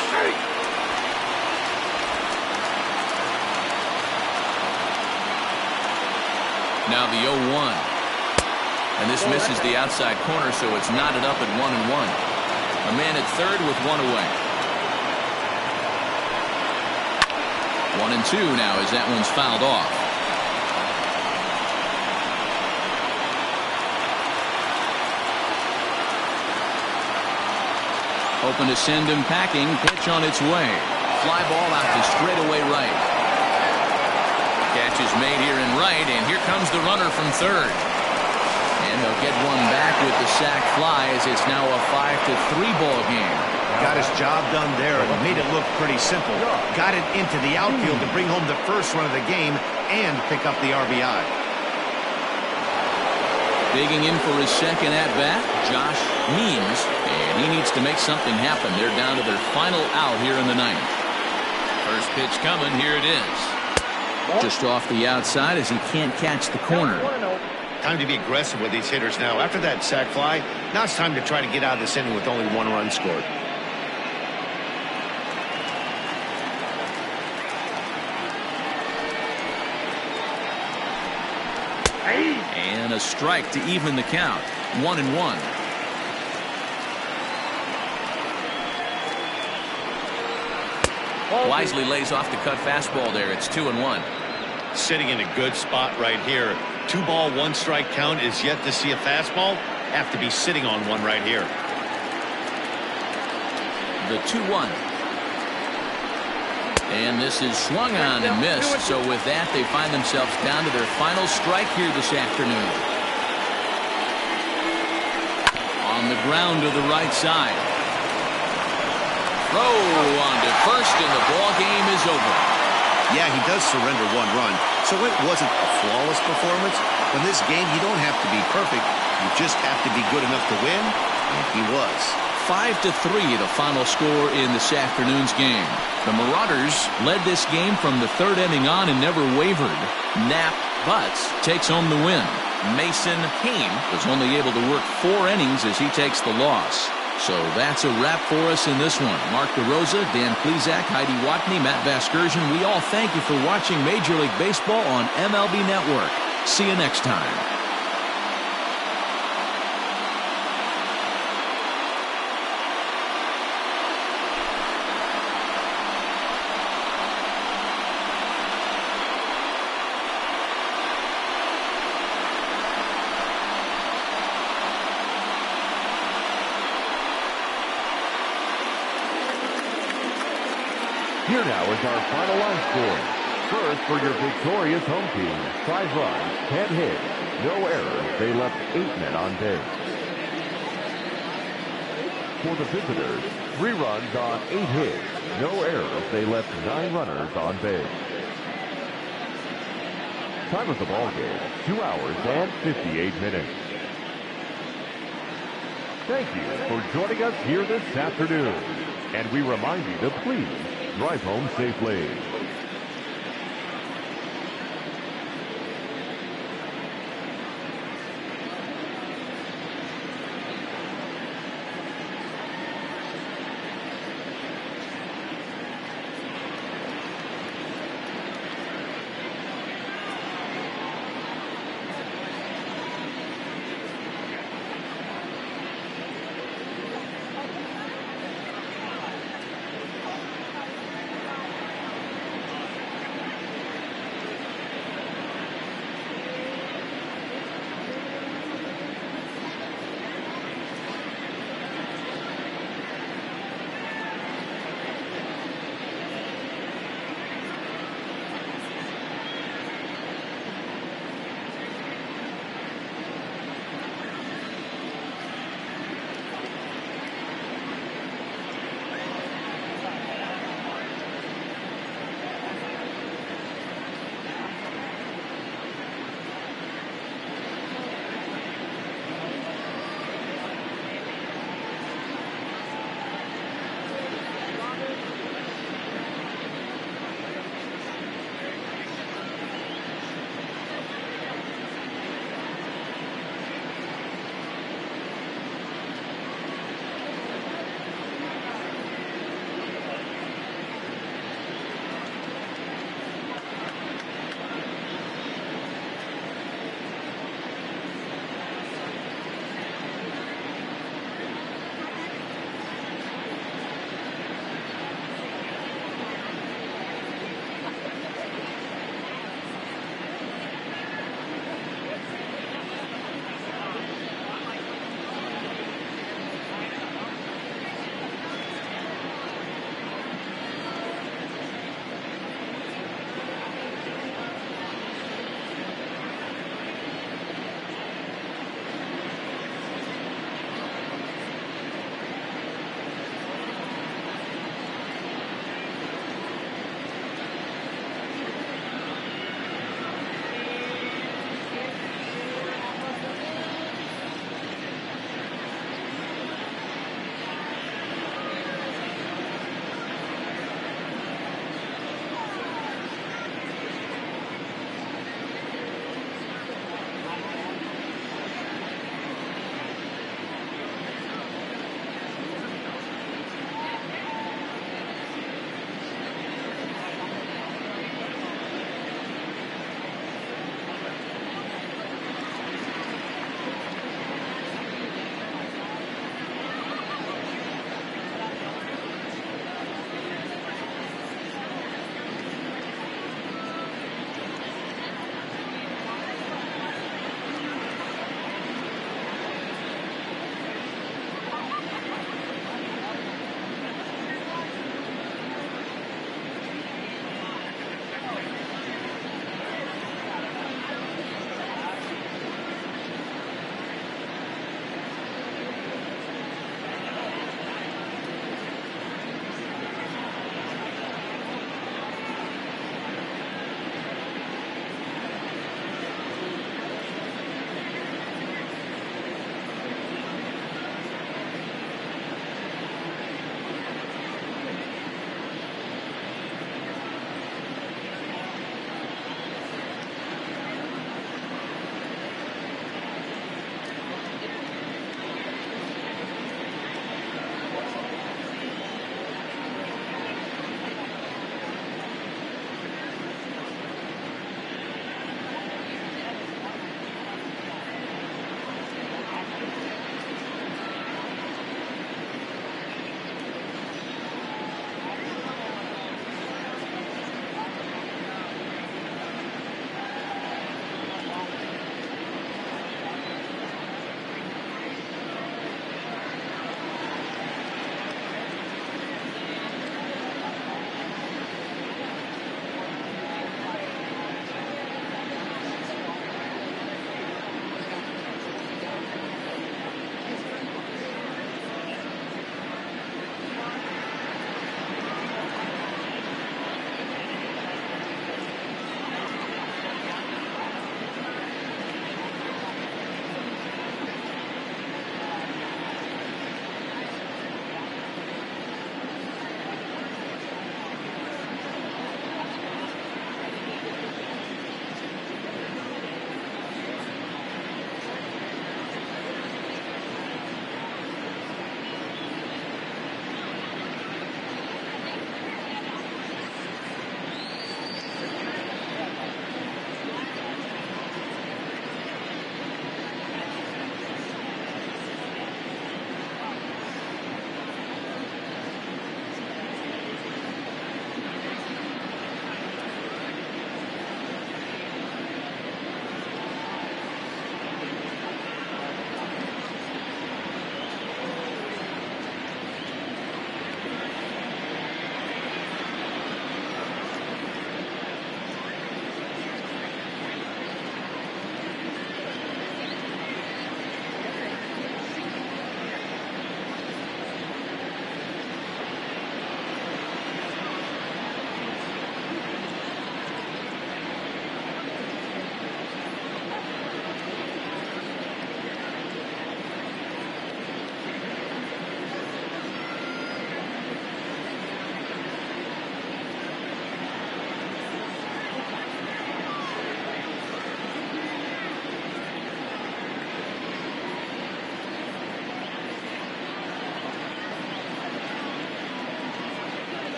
Speaker 1: Now the 0-1. And this misses the outside corner, so it's knotted up at 1-1. A man at third with one away. 1-2 now as that one's fouled off. Open to send him packing. Pitch on its way. Fly ball out to straightaway right. Catch is made here in right, and here comes the runner from third. And they'll get one back with the sac fly as it's now a 5-3 ball game.
Speaker 2: Got his job done there and made it look pretty simple. Got it into the outfield to bring home the first run of the game and pick up the RBI.
Speaker 1: Digging in for his second at-bat, Josh Means, and he needs to make something happen. They're down to their final out here in the ninth. First pitch coming, here it is. Just off the outside as he can't catch the corner.
Speaker 2: Time to be aggressive with these hitters now. After that sac fly, now it's time to try to get out of this inning with only one run scored.
Speaker 1: And a strike to even the count. 1-1. Wisely lays off the cut fastball there. It's 2-1.
Speaker 2: Sitting in a good spot right here. 2-ball, 1-strike count is yet to see a fastball. Have to be sitting on one right here.
Speaker 1: The 2-1. And this is swung on and missed. So with that, they find themselves down to their final strike here this afternoon. On the ground to the right side. Throw on to first, and the ball game is over.
Speaker 2: Yeah, he does surrender one run, so it wasn't a flawless performance. In this game, you don't have to be perfect. You just have to be good enough to win, and he was.
Speaker 1: 5-3 the final score in this afternoon's game. The Marauders led this game from the third inning on and never wavered. Nap Butts takes home the win. Mason Hain was only able to work 4 innings as he takes the loss. So that's a wrap for us in this one. Mark DeRosa, Dan Plezak, Heidi Watney, Matt Vasgersian, we all thank you for watching Major League Baseball on MLB Network. See you next time.
Speaker 3: Here now is our final line score. First, for your victorious home team, 5 runs, 10 hits, no errors. They left 8 men on base. For the visitors, 3 runs on 8 hits, no errors. They left 9 runners on base. Time of the ball game, 2 hours and 58 minutes. Thank you for joining us here this afternoon. And we remind you to please drive home safely.